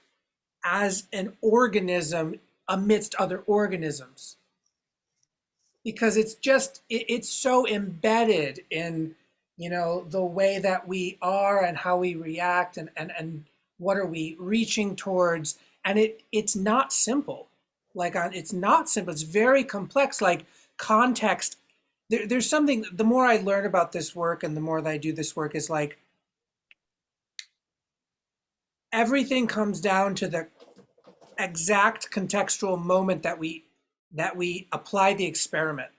as an organism amidst other organisms? Because it's so embedded in, the way that we are and how we react and what are we reaching towards. And it's not simple. It's not simple. It's very complex. Like context. There's something. The more I learn about this work, and the more that I do this work, is like everything comes down to the exact contextual moment that we apply the experiment.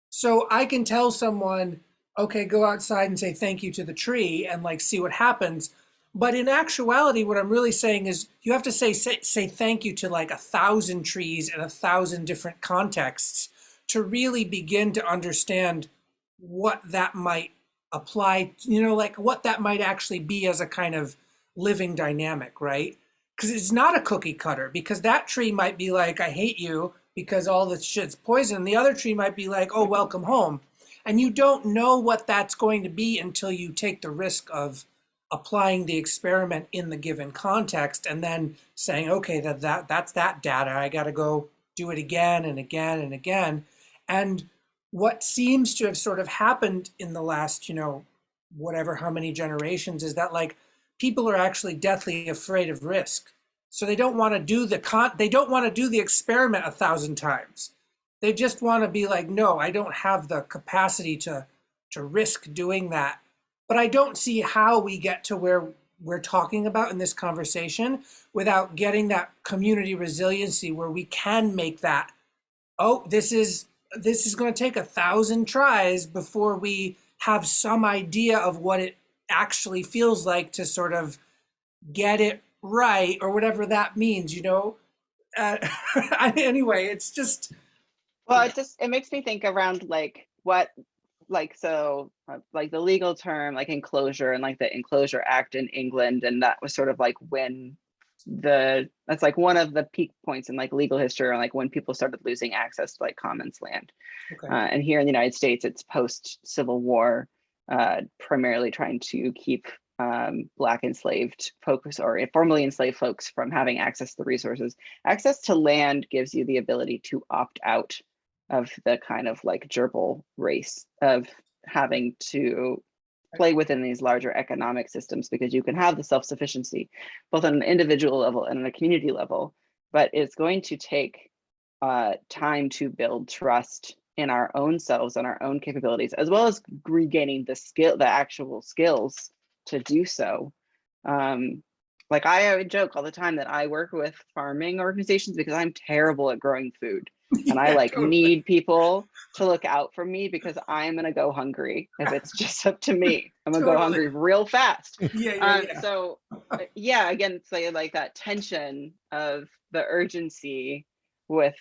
So I can tell someone, okay, go outside and say thank you to the tree and like see what happens. But in actuality, what I'm really saying is you have to say thank you to like 1,000 trees in 1,000 different contexts to really begin to understand what that might apply, like what that might actually be as a kind of living dynamic, right? Because it's not a cookie cutter, because that tree might be like, I hate you because all this shit's poison. The other tree might be like, oh, welcome home. And you don't know what that's going to be until you take the risk of applying the experiment in the given context and then saying, okay, that's that data. I got to go do it again and again and again. And what seems to have sort of happened in the last, whatever, how many generations is that like people are actually deathly afraid of risk. So they don't want to do the experiment 1,000 times. They just want to be like, no, I don't have the capacity to risk doing that. But I don't see how we get to where we're talking about in this conversation without getting that community resiliency where we can make that, oh, this is going to take 1,000 tries before we have some idea of what it actually feels like to sort of get it right or whatever that means, you know. Anyway, it's just, Well, it makes me think around like what, like, so like the legal term like enclosure and like the Enclosure Act in England, and that was sort of like when that's like one of the peak points in like legal history, or like when people started losing access to like commons land. okay. And here in the United States, it's post Civil War, primarily trying to keep Black enslaved folks or formerly enslaved folks from having access to the resources. Access to land gives you the ability to opt out of the kind of like gerbil race of having to play within these larger economic systems, because you can have the self-sufficiency both on an individual level and on a community level, but it's going to take time to build trust in our own selves and our own capabilities, as well as regaining the actual skills to do so. Like I joke all the time that I work with farming organizations because I'm terrible at growing food. And I like Totally. need people to look out for me because I'm gonna go hungry if it's just up to me. I'm gonna go hungry real fast. Yeah. So yeah, again, say like that tension of the urgency with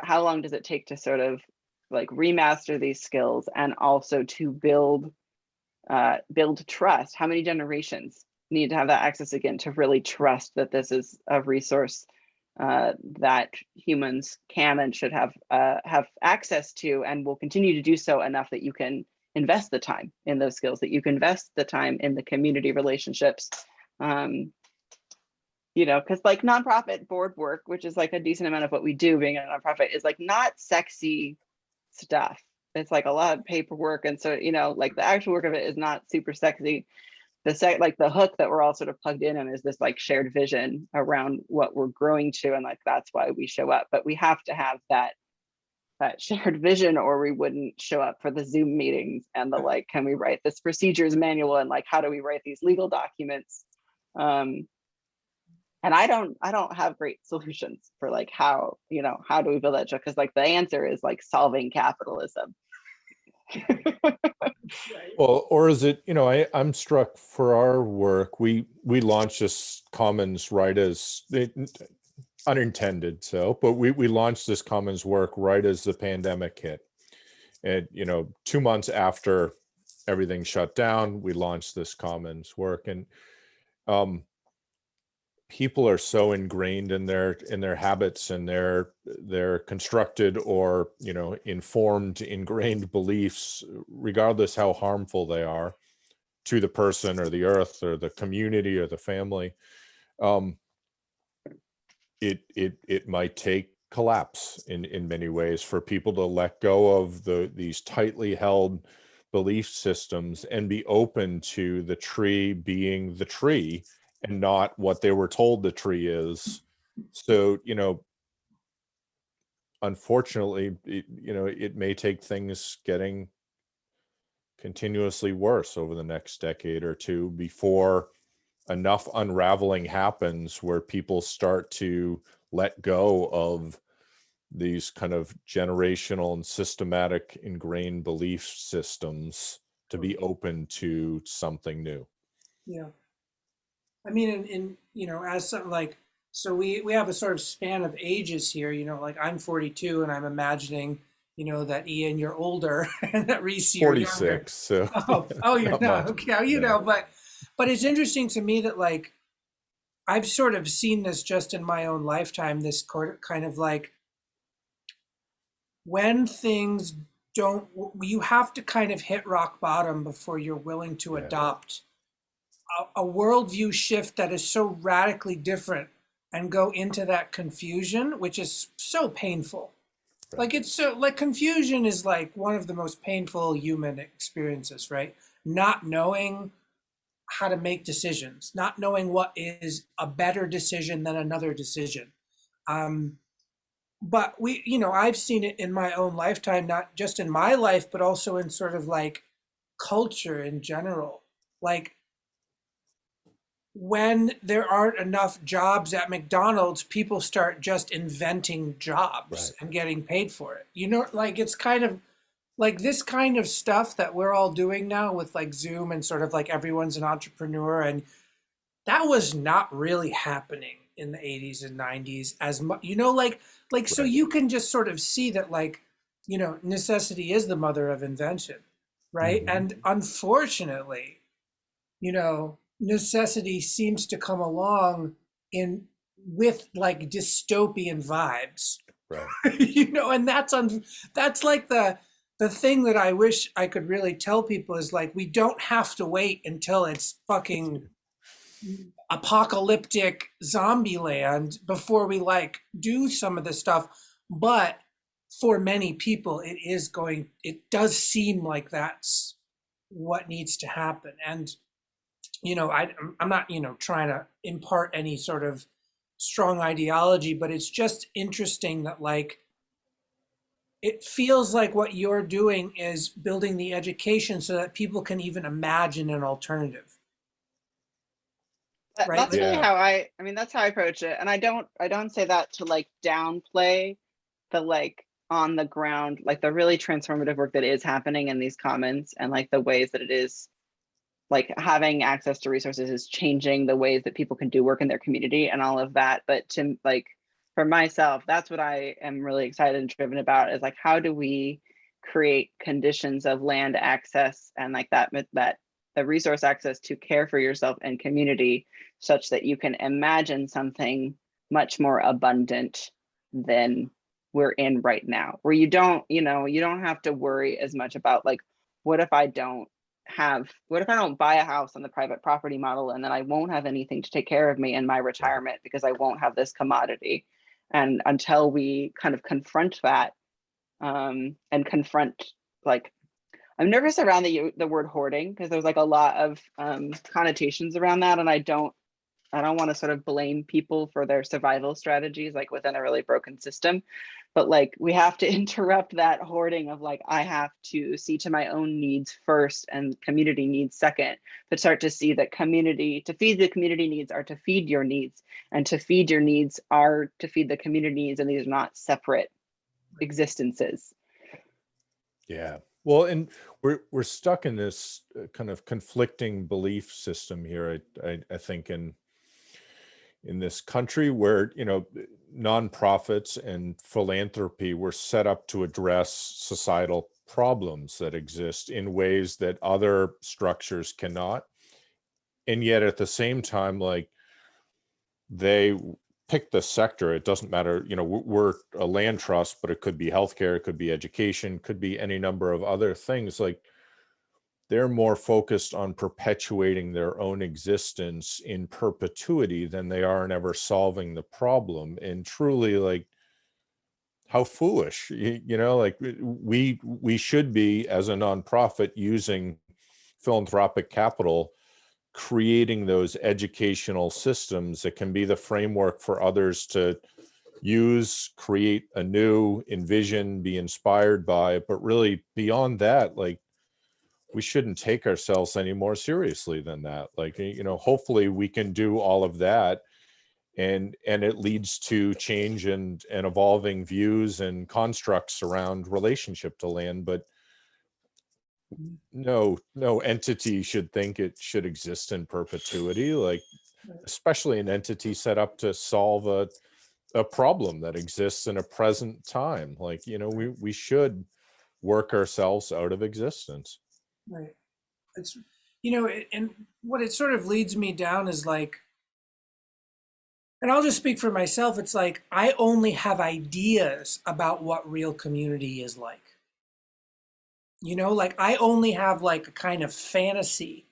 how long does it take to sort of like remaster these skills, and also to build trust. How many generations need to have that access again to really trust that this is a resource that humans can and should have access to, and will continue to do so enough that you can invest the time in those skills, that you can invest the time in the community relationships. You know, because like nonprofit board work, which is like a decent amount of what we do being a nonprofit, is like not sexy stuff. It's like a lot of paperwork, and so, you know, like the actual work of it is not super sexy. Like the hook that we're all sort of plugged in is this like shared vision around what we're growing to, and like that's why we show up. But we have to have that shared vision, or we wouldn't show up for the Zoom meetings and the like, can we write this procedures manual, and like how do we write these legal documents? And I don't have great solutions for like how do we build that, because like the answer is like solving capitalism. Well, or is it, you know, I'm struck for our work, we launched this commons right as unintended, but we launched this commons work right as the pandemic hit. And, you know, 2 months after everything shut down, we launched this commons work. And people are so ingrained in their habits and their constructed or, you know, informed, ingrained beliefs, regardless how harmful they are to the person or the earth or the community or the family. It might take collapse in many ways for people to let go of these tightly held belief systems and be open to the tree being the tree and not what they were told the tree is. So, you know, unfortunately, it may take things getting continuously worse over the next decade or two before enough unraveling happens where people start to let go of these kind of generational and systematic ingrained belief systems to be open to something new. Yeah. I mean, in you know, as something like, so we have a sort of span of ages here, you know, like I'm 42 and I'm imagining, you know, that Ian, you're older and that Rhys, you're younger. 46, so Oh, you're not much. okay, you No. know, but it's interesting to me that like I've sort of seen this just in my own lifetime, this kind of like when things don't, you have to kind of hit rock bottom before you're willing to Yeah. adopt a worldview shift that is so radically different and go into that confusion, which is so painful. Right. Like it's so like confusion is like one of the most painful human experiences, right? Not knowing how to make decisions, not knowing what is a better decision than another decision. But you know, I've seen it in my own lifetime, not just in my life, but also in sort of like culture in general. Like when there aren't enough jobs at McDonald's, people start just inventing jobs Right. and getting paid for it. You know, like it's kind of like this kind of stuff that we're all doing now with like Zoom and sort of like everyone's an entrepreneur, and that was not really happening in the 80s and 90s as much, you know, like so Right. you can just sort of see that, like, you know, necessity is the mother of invention, right? Mhm. And unfortunately, you know, necessity seems to come along in with like dystopian vibes. Right. You know, and that's like the thing that I wish I could really tell people is like, we don't have to wait until it's fucking apocalyptic zombie land before we like do some of this stuff. But for many people it does seem like that's what needs to happen. And you know, I'm not, you know, trying to impart any sort of strong ideology, but it's just interesting that like it feels like what you're doing is building the education so that people can even imagine an alternative, right? That's Like, really Yeah. how I mean, that's how I approach it. And I don't say that to like downplay the like on the ground, like the really transformative work that is happening in these commons, and like the ways that it is like having access to resources is changing the ways that people can do work in their community and all of that. But to like, for myself, that's what I am really excited and driven about, is like, how do we create conditions of land access and like that the resource access to care for yourself and community, such that you can imagine something much more abundant than we're in right now, where you don't, you know, you don't have to worry as much about like, what if I don't what if I don't buy a house on the private property model, and then I won't have anything to take care of me in my Right. retirement because I won't have this commodity. And until we kind of confront that, and confront, like, I'm nervous around the word hoarding, because there's like a lot of connotations around that, and I don't want to sort of blame people for their survival strategies like within a really broken system. But like, we have to interrupt that hoarding of like, I have to see to my own needs first and community needs second, but start to see that to feed the community needs are to feed your needs, and to feed your needs are to feed the community needs, and these are not separate existences. Yeah. Well, and we're stuck in this kind of conflicting belief system here. I think in this country where, you know, nonprofits and philanthropy were set up to address societal problems that exist in ways that other structures cannot. And yet at the same time, like, they pick the sector. It doesn't matter, you know, we're a land trust, but it could be healthcare, it could be education, could be any number of other things. Like, they're more focused on perpetuating their own existence in perpetuity than they are in ever solving the problem. And truly, like, how foolish, you know, like, we should be, as a nonprofit, using philanthropic capital, creating those educational systems that can be the framework for others to use, create anew, envision, be inspired by. But really, beyond that, like, we shouldn't take ourselves any more seriously than that. Like, you know, hopefully we can do all of that, and it leads to change and evolving views and constructs around relationship to land. But no entity should think it should exist in perpetuity, like, especially an entity set up to solve a problem that exists in a present time. Like, you know, we should work ourselves out of existence. right. It's, you know, and what it sort of leads me down is like, and I'll just speak for myself. It's like I only have ideas about what real community is like. You know, like I only have like a kind of fantasy,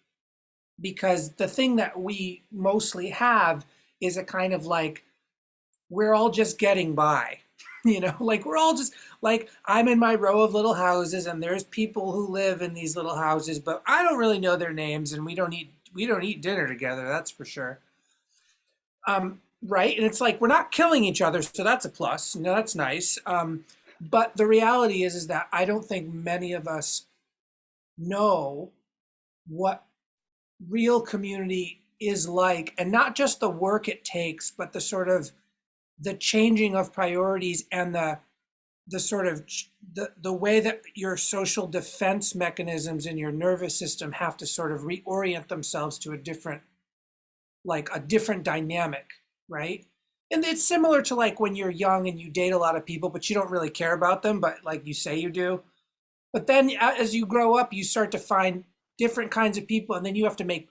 because the thing that we mostly have is a kind of like we're all just getting by. You know, like we're all just like, I'm in my row of little houses and there's people who live in these little houses, but I don't really know their names, and we don't eat dinner together, that's for sure. Right? And it's like we're not killing each other, so that's a plus. You know, that's nice. But the reality is that I don't think many of us know what real community is like, and not just the work it takes, but the sort of the changing of priorities and the sort of the way that your social defense mechanisms in your nervous system have to sort of reorient themselves to a different dynamic, right? And it's similar to like when you're young and you date a lot of people, but you don't really care about them, but like you say you do. But then as you grow up, you start to find different kinds of people, and then you have to make,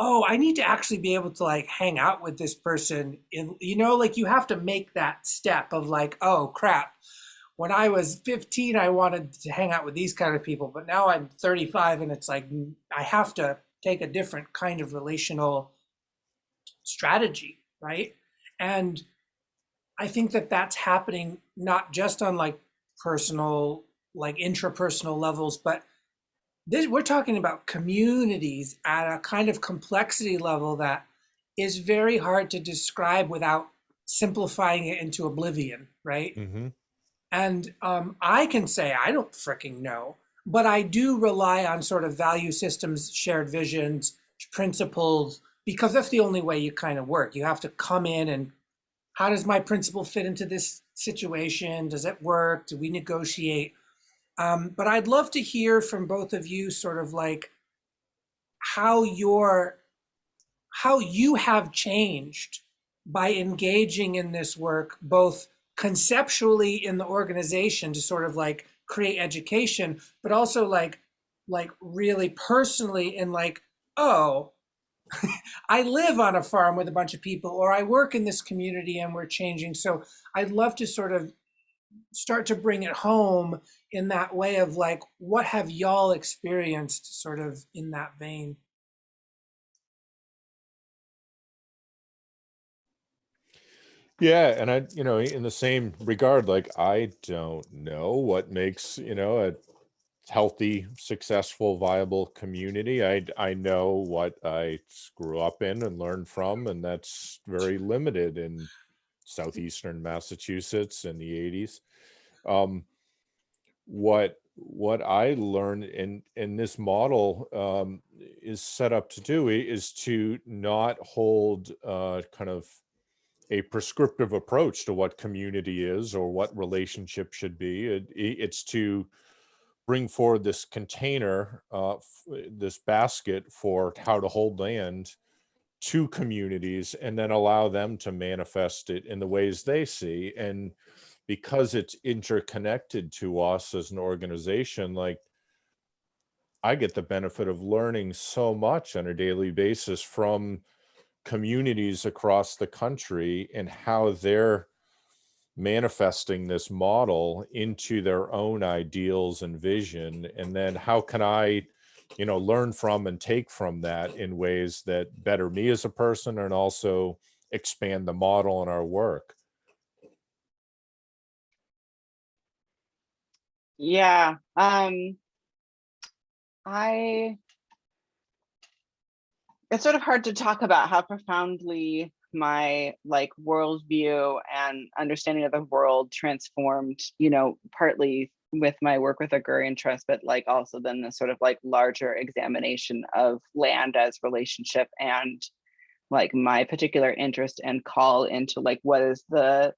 oh, I need to actually be able to like hang out with this person in, like you have to make that step of like, oh crap. When I was 15, I wanted to hang out with these kind of people, but now I'm 35 and it's like I have to take a different kind of relational strategy, right? And I think that that's happening not just on like personal, like intrapersonal levels, but we're talking about communities at a kind of complexity level that is very hard to describe without simplifying it into oblivion, right? Mm-hmm. And I can say I don't freaking know, but I do rely on sort of value systems, shared visions, principles, because that's the only way you kind of work. You have to come in and how does my principle fit into this situation? Does it work? Do we negotiate? But I'd love to hear from both of you sort of like how you have changed by engaging in this work, both conceptually in the organization to sort of like create education, but also like really personally in like, oh, I live on a farm with a bunch of people, or I work in this community and we're changing. So I'd love to sort of start to bring it home in that way of like, what have y'all experienced sort of in that vein? Yeah, and in the same regard, like I don't know what makes, a healthy, successful, viable community. I know what I grew up in and learned from, and that's very limited in southeastern Massachusetts in the 80s. What I learned in this model is set up to do is to not hold kind of a prescriptive approach to what community is or what relationship should be. It's to bring forward this container, this basket for how to hold land to communities, and then allow them to manifest it in the ways they see. And because it's interconnected to us as an organization, like I get the benefit of learning so much on a daily basis from communities across the country and how they're manifesting this model into their own ideals and vision. And then how can I, learn from and take from that in ways that better me as a person and also expand the model in our work. Yeah. I it's sort of hard to talk about how profoundly my like worldview and understanding of the world transformed, partly with my work with Agrarian Trust, but like also then the sort of like larger examination of land as relationship and like my particular interest and call into like what is the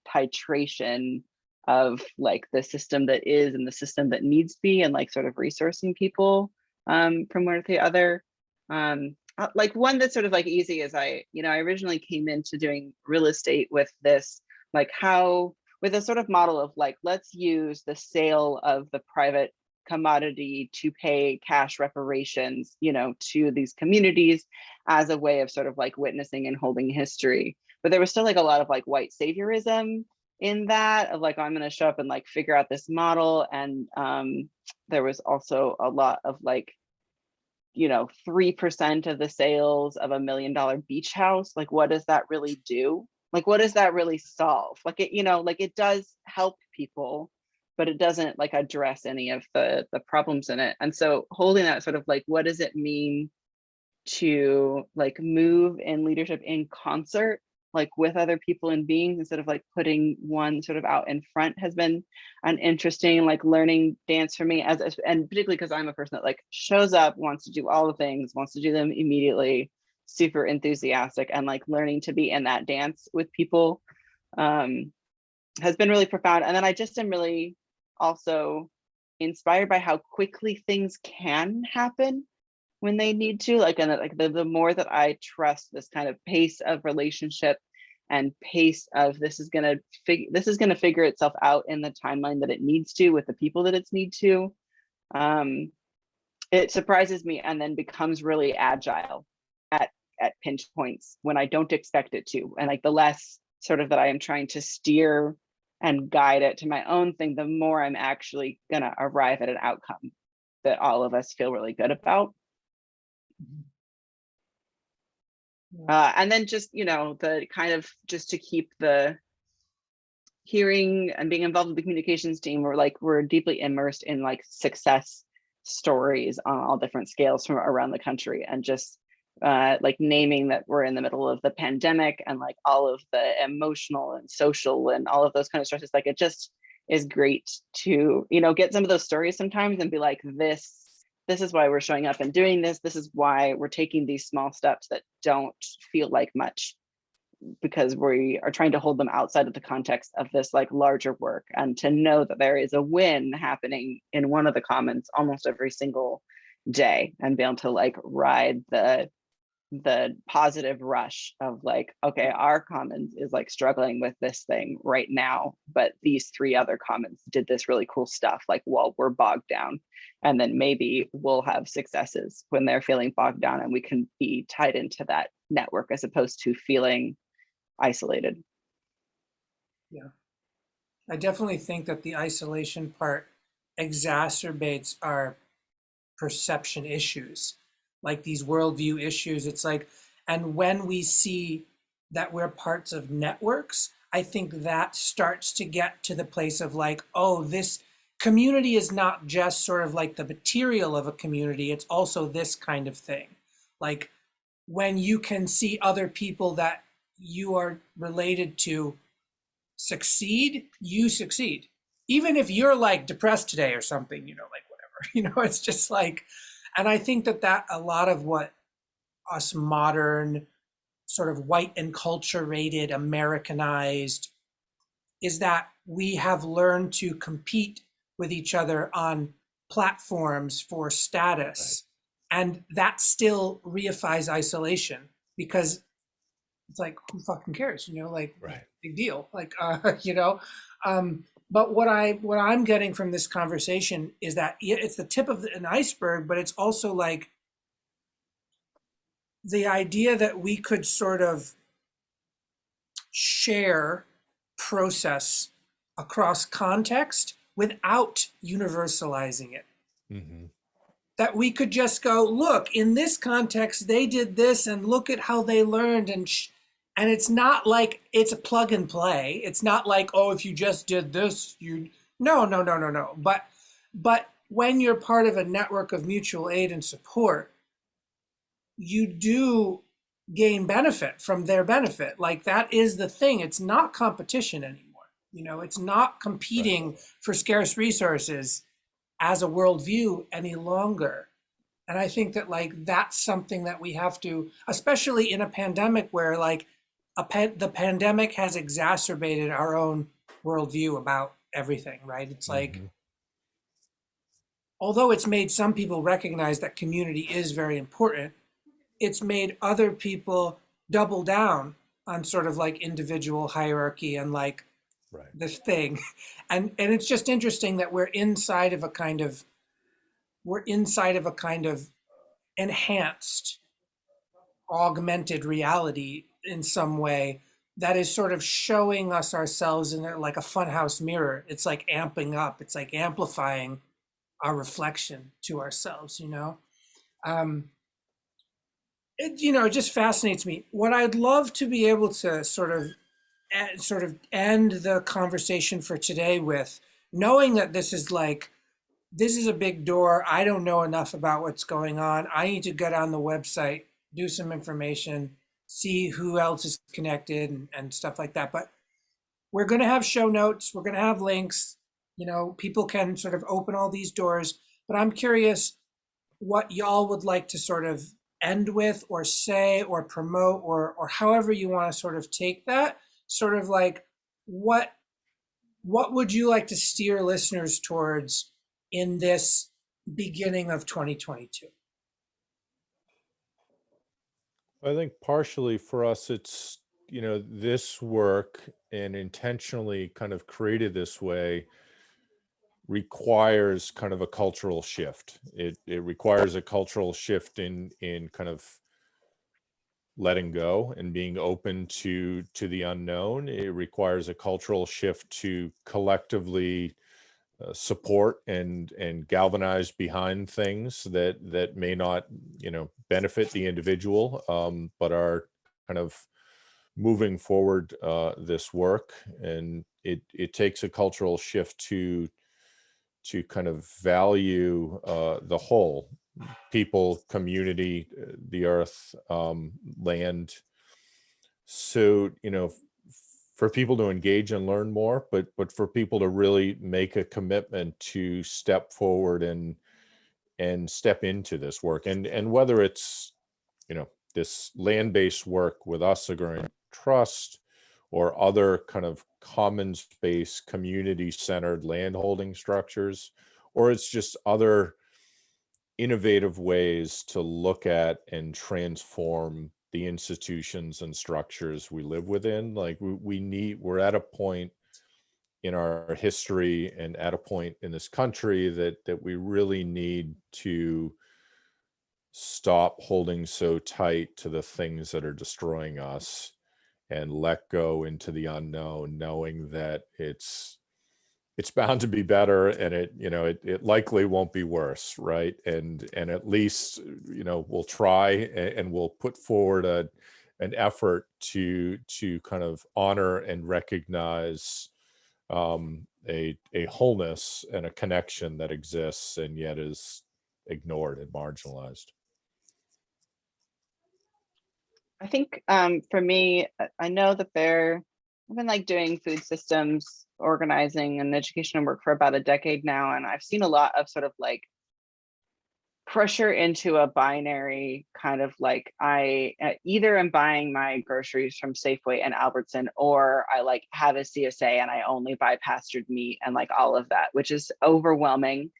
titration of like the system that is and the system that needs to be, and like sort of resourcing people from one to the other. Like one that's sort of like easy is I originally came into doing real estate with this, like how with a sort of model of like, let's use the sale of the private commodity to pay cash reparations, to these communities as a way of sort of like witnessing and holding history. But there was still like a lot of like white saviorism in that of like, I'm going to show up and like figure out this model. And there was also a lot of like, 3% of the sales of $1 million beach house. Like, what does that really do? Like, what does that really solve? Like it, like it does help people, but it doesn't like address any of the problems in it. And so holding that sort of like, what does it mean to like move in leadership in concert, like with other people and beings, instead of like putting one sort of out in front, has been an interesting like learning dance for me and particularly because I'm a person that like shows up, wants to do all the things, wants to do them immediately, super enthusiastic, and like learning to be in that dance with people has been really profound. And then I just am really also inspired by how quickly things can happen when they need to. Like, and like the more that I trust this kind of pace of relationship and pace of this is gonna figure itself out in the timeline that it needs to with the people that it's need to. It surprises me and then becomes really agile at pinch points when I don't expect it to. And like the less sort of that I am trying to steer and guide it to my own thing, the more I'm actually gonna arrive at an outcome that all of us feel really good about. And then just, you know, the kind of just to keep the hearing and being involved with the communications team, we're deeply immersed in like success stories on all different scales from around the country, and just like naming that we're in the middle of the pandemic and like all of the emotional and social and all of those kind of stresses. Like it just is great to, you know, get some of those stories sometimes and be like, this is why we're showing up and doing this. This is why we're taking these small steps that don't feel like much, because we are trying to hold them outside of the context of this like larger work, and to know that there is a win happening in one of the commons almost every single day, and be able to like ride the positive rush of like, okay, our commons is like struggling with this thing right now, but these 3 other commons did this really cool stuff like while we're bogged down, and then maybe we'll have successes when they're feeling bogged down, and we can be tied into that network as opposed to feeling isolated. Yeah, I definitely think that the isolation part exacerbates our perception issues, like these worldview issues. It's like, and when we see that we're parts of networks, I think that starts to get to the place of like, oh, this community is not just sort of like the material of a community, it's also this kind of thing. Like when you can see other people that you are related to succeed, you succeed. Even if you're like depressed today or something, you know, like whatever, you know, it's just like, and I think that a lot of what us modern sort of white enculturated, Americanized, is that we have learned to compete with each other on platforms for status. Right. And that still reifies isolation, because it's like, who fucking cares? You know, like, right. Big deal. Like, you know, but what I'm getting from this conversation is that it's the tip of an iceberg, but it's also like the idea that we could sort of share process across context without universalizing it. Mm-hmm. That we could just go, look, in this context, they did this, and look at how they learned. And it's not like it's a plug and play. It's not like, oh, if you just did this, no. But when you're part of a network of mutual aid and support, you do gain benefit from their benefit. Like that is the thing. It's not competition anymore. You know, it's not competing right. for scarce resources as a worldview any longer. And I think that like that's something that we have to, especially in a pandemic where like the pandemic has exacerbated our own worldview about everything, right? It's like, mm-hmm. although it's made some people recognize that community is very important, it's made other people double down on sort of like individual hierarchy and like right. this thing. And it's just interesting that we're inside of a kind of enhanced, augmented reality in some way that is sort of showing us ourselves in like a funhouse mirror. It's like amping up, it's like amplifying our reflection to ourselves, you know? It just fascinates me. What I'd love to be able to sort of end the conversation for today with, knowing that this is a big door. I don't know enough about what's going on. I need to get on the website, do some information, see who else is connected and stuff like that. But we're going to have show notes. We're going to have links. You know, people can sort of open all these doors. But I'm curious what y'all would like to sort of end with or say or promote or however you want to sort of take that, sort of like what what would you like to steer listeners towards in this beginning of 2022? I think partially for us, it's, this work and intentionally kind of created this way requires kind of a cultural shift. It requires a cultural shift in kind of letting go and being open to the unknown. It requires a cultural shift to collectively support and galvanize behind things that may not benefit the individual, but are kind of moving forward this work. And it takes a cultural shift to kind of value the whole: people, community, the earth, land. So, for people to engage and learn more, but for people to really make a commitment to step forward and step into this work. And whether it's, this land-based work with us, Agrarian Trust, or other kind of common space, community-centered landholding structures, or it's just other innovative ways to look at and transform the institutions and structures we live within. Like we're at a point in our history and at a point in this country that we really need to stop holding so tight to the things that are destroying us and let go into the unknown, knowing that it's bound to be better, and it likely won't be worse, right? And at least we'll try and we'll put forward an effort to kind of honor and recognize a wholeness and a connection that exists and yet is ignored and marginalized. I think for me, I know that I've been like doing food systems organizing and education work for about a decade now, and I've seen a lot of sort of like pressure into a binary kind of like I either am buying my groceries from Safeway and Albertson, or I like have a CSA and I only buy pastured meat and like all of that, which is overwhelming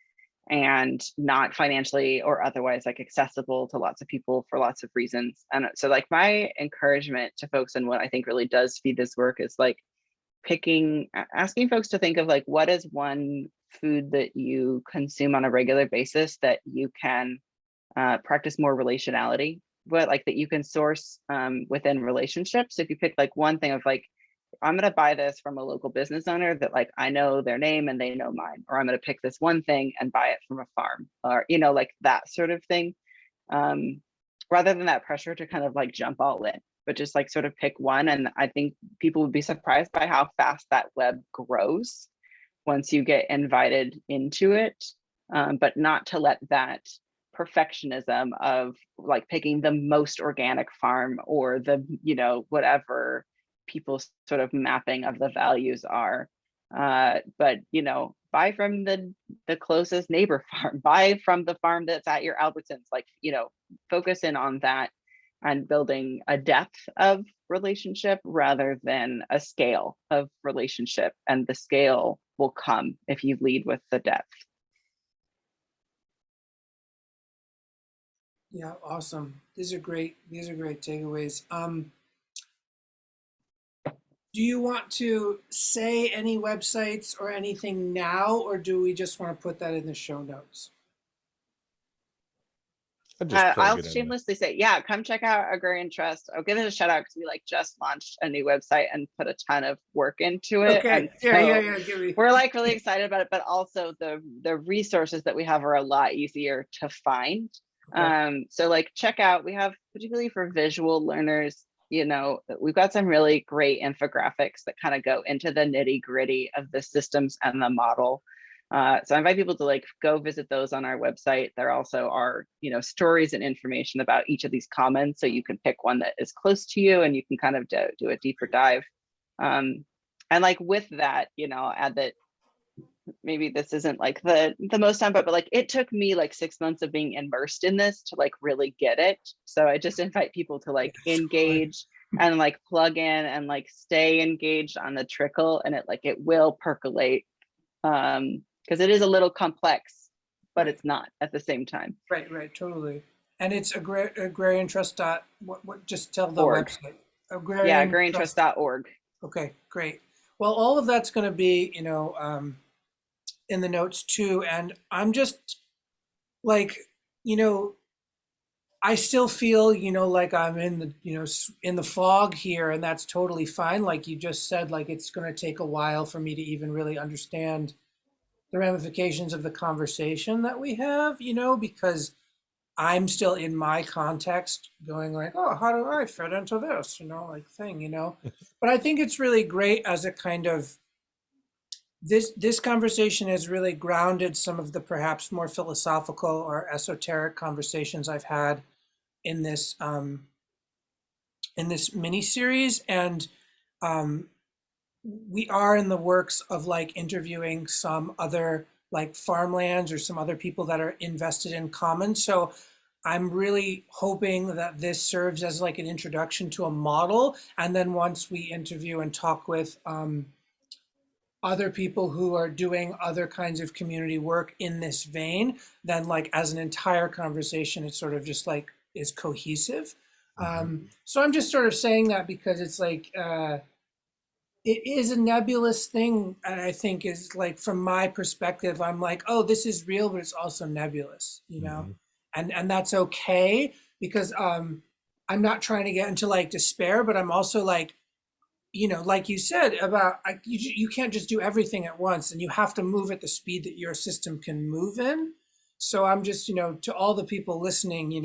and not financially or otherwise like accessible to lots of people for lots of reasons. And so like my encouragement to folks and what I think really does feed this work is like asking folks to think of like, what is one food that you consume on a regular basis that you can practice more relationality, but like that you can source within relationships. If you pick like one thing of like, I'm going to buy this from a local business owner that like I know their name and they know mine, or I'm going to pick this one thing and buy it from a farm, or like that sort of thing, rather than that pressure to kind of like jump all in, but just like sort of pick one. And I think people would be surprised by how fast that web grows once you get invited into it, but not to let that perfectionism of like picking the most organic farm or the whatever people's sort of mapping of the values are, but buy from the closest neighbor farm, buy from the farm that's at your Albertsons, like focus in on that and building a depth of relationship rather than a scale of relationship, and the scale will come if you lead with the depth. Yeah, awesome. These are great takeaways. Do you want to say any websites or anything now, or do we just want to put that in the show notes? I'll shamelessly say, yeah, come check out Agrarian Trust. I'll give it a shout out because we like just launched a new website and put a ton of work into it. Okay. And Yeah. We're like really excited about it, but also the resources that we have are a lot easier to find. Okay. So like check out, we have, particularly for visual learners, we've got some really great infographics that kind of go into the nitty gritty of the systems and the model. So I invite people to like go visit those on our website. There also are, stories and information about each of these commons. So you can pick one that is close to you and you can kind of do a deeper dive. And like with that, add that maybe this isn't like the most time, but like it took me like 6 months of being immersed in this to like really get it. So I just invite people to like engage and like plug in and like stay engaged on the trickle, and it will percolate, because it is a little complex, but Right. it's not at the same time. Right, totally. And it's agrarian trust dot, what, just tell the Org. website. Yeah, Agrarian trust. agrariantrust.org. Okay, great. Well, all of that's going to be, in the notes too. And I'm just like, you know, I still feel, like I'm in the, in the fog here, and that's totally fine. Like you just said, like it's going to take a while for me to even really understand the ramifications of the conversation that we have, because I'm still in my context going like, oh, how do I fit into this, like thing. But I think it's really great as a kind of this conversation has really grounded some of the perhaps more philosophical or esoteric conversations I've had in this mini series, and um, we are in the works of like interviewing some other like farmlands or some other people that are invested in commons. So I'm really hoping that this serves as like an introduction to a model, and then once we interview and talk with other people who are doing other kinds of community work in this vein, then like as an entire conversation, it's sort of just like is cohesive. So I'm just sort of saying that because it's like it is a nebulous thing, and I think is like from my perspective, I'm like, oh, this is real, but it's also nebulous. Mhm. And that's okay because I'm not trying to get into like despair, but I'm also like, like you said about you can't just do everything at once, and you have to move at the speed that your system can move in. So I'm just, to all the people listening,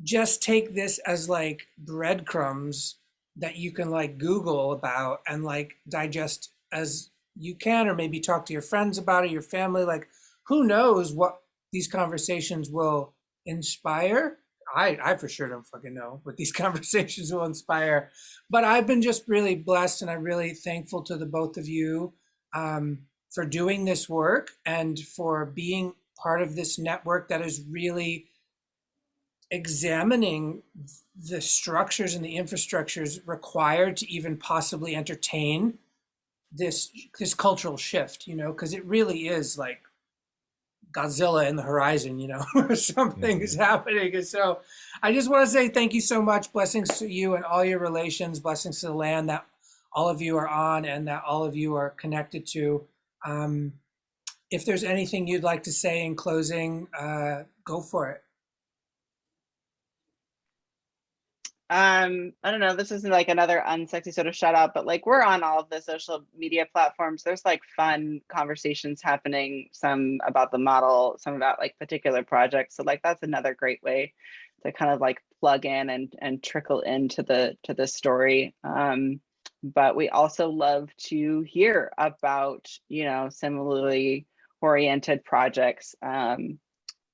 just take this as like breadcrumbs that you can like Google about and like digest as you can, or maybe talk to your friends about it, your family. Like, who knows what these conversations will inspire? I for sure don't fucking know what these conversations will inspire, but I've been just really blessed, and I'm really thankful to the both of you for doing this work and for being part of this network that is really examining the structures and the infrastructures required to even possibly entertain this cultural shift, because it really is like Godzilla in the horizon, where something is Mhm. happening. And so I just want to say thank you so much. Blessings to you and all your relations, blessings to the land that all of you are on and that all of you are connected to. Um, if there's anything you'd like to say in closing, go for it. I don't know, this isn't like another unsexy sort of shout out, but like we're on all of the social media platforms. There's like fun conversations happening, some about the model, some about like particular projects. So like that's another great way to kind of like plug in and trickle into the story. But we also love to hear about, similarly oriented projects.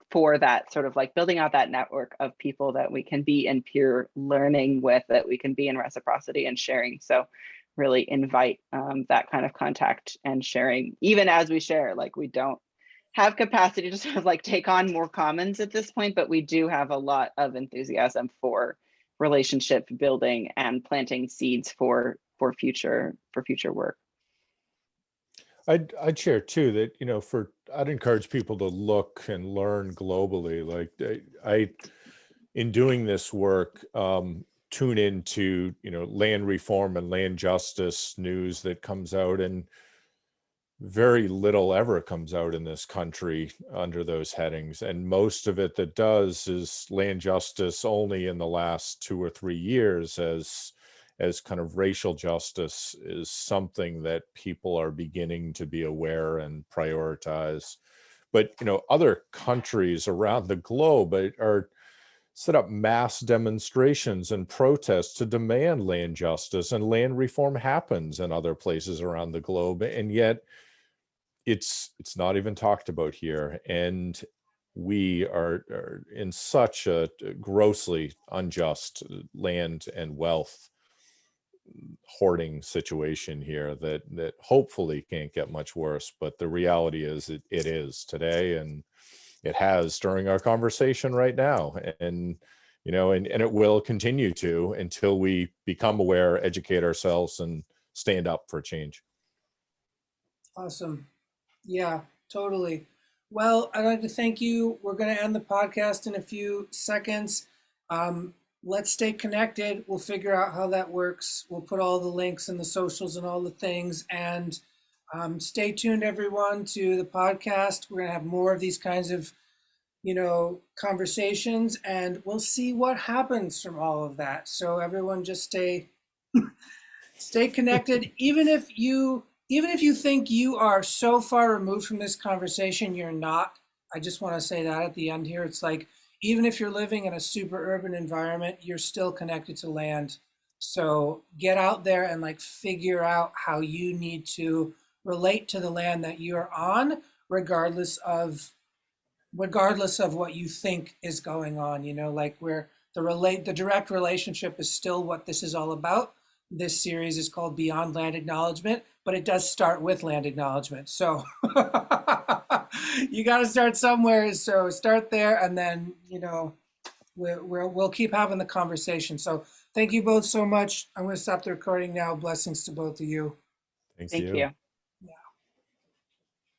For that sort of like building out that network of people that we can be in peer learning with, that we can be in reciprocity and sharing. So really invite that kind of contact and sharing, even as we share. Like we don't have capacity to sort of like take on more commons at this point, but we do have a lot of enthusiasm for relationship building and planting seeds for future work. I'd share too that, I'd encourage people to look and learn globally. Like in doing this work, tune into, land reform and land justice news that comes out, and very little ever comes out in this country under those headings. And most of it that does is land justice only in the last 2 or 3 years, as kind of racial justice is something that people are beginning to be aware and prioritize. But, other countries around the globe are set up mass demonstrations and protests to demand land justice, and land reform happens in other places around the globe. And yet it's not even talked about here. And we are in such a grossly unjust land and wealth hoarding situation here that hopefully can't get much worse. But the reality is it is today, and it has during our conversation right now. And and it will continue to until we become aware, educate ourselves, and stand up for change. Awesome. Yeah, totally. Well, I'd like to thank you. We're going to end the podcast in a few seconds. Let's stay connected. We'll figure out how that works. We'll put all the links and the socials and all the things. And stay tuned, everyone, to the podcast. We're going to have more of these kinds of, conversations, and we'll see what happens from all of that. So everyone just stay connected. Even if you think you are so far removed from this conversation, you're not. I just want to say that at the end here. It's like, even if you're living in a super urban environment, you're still connected to land. So get out there and figure out how you need to relate to the land that you're on, regardless of what you think is going on, where the direct relationship is still what this is all about. This series is called Beyond Land Acknowledgement, but it does start with land acknowledgement. So you got to start somewhere. So start there, and then, we'll keep having the conversation. So thank you both so much. I'm going to stop the recording now. Blessings to both of you. Thanks Thank to you. you.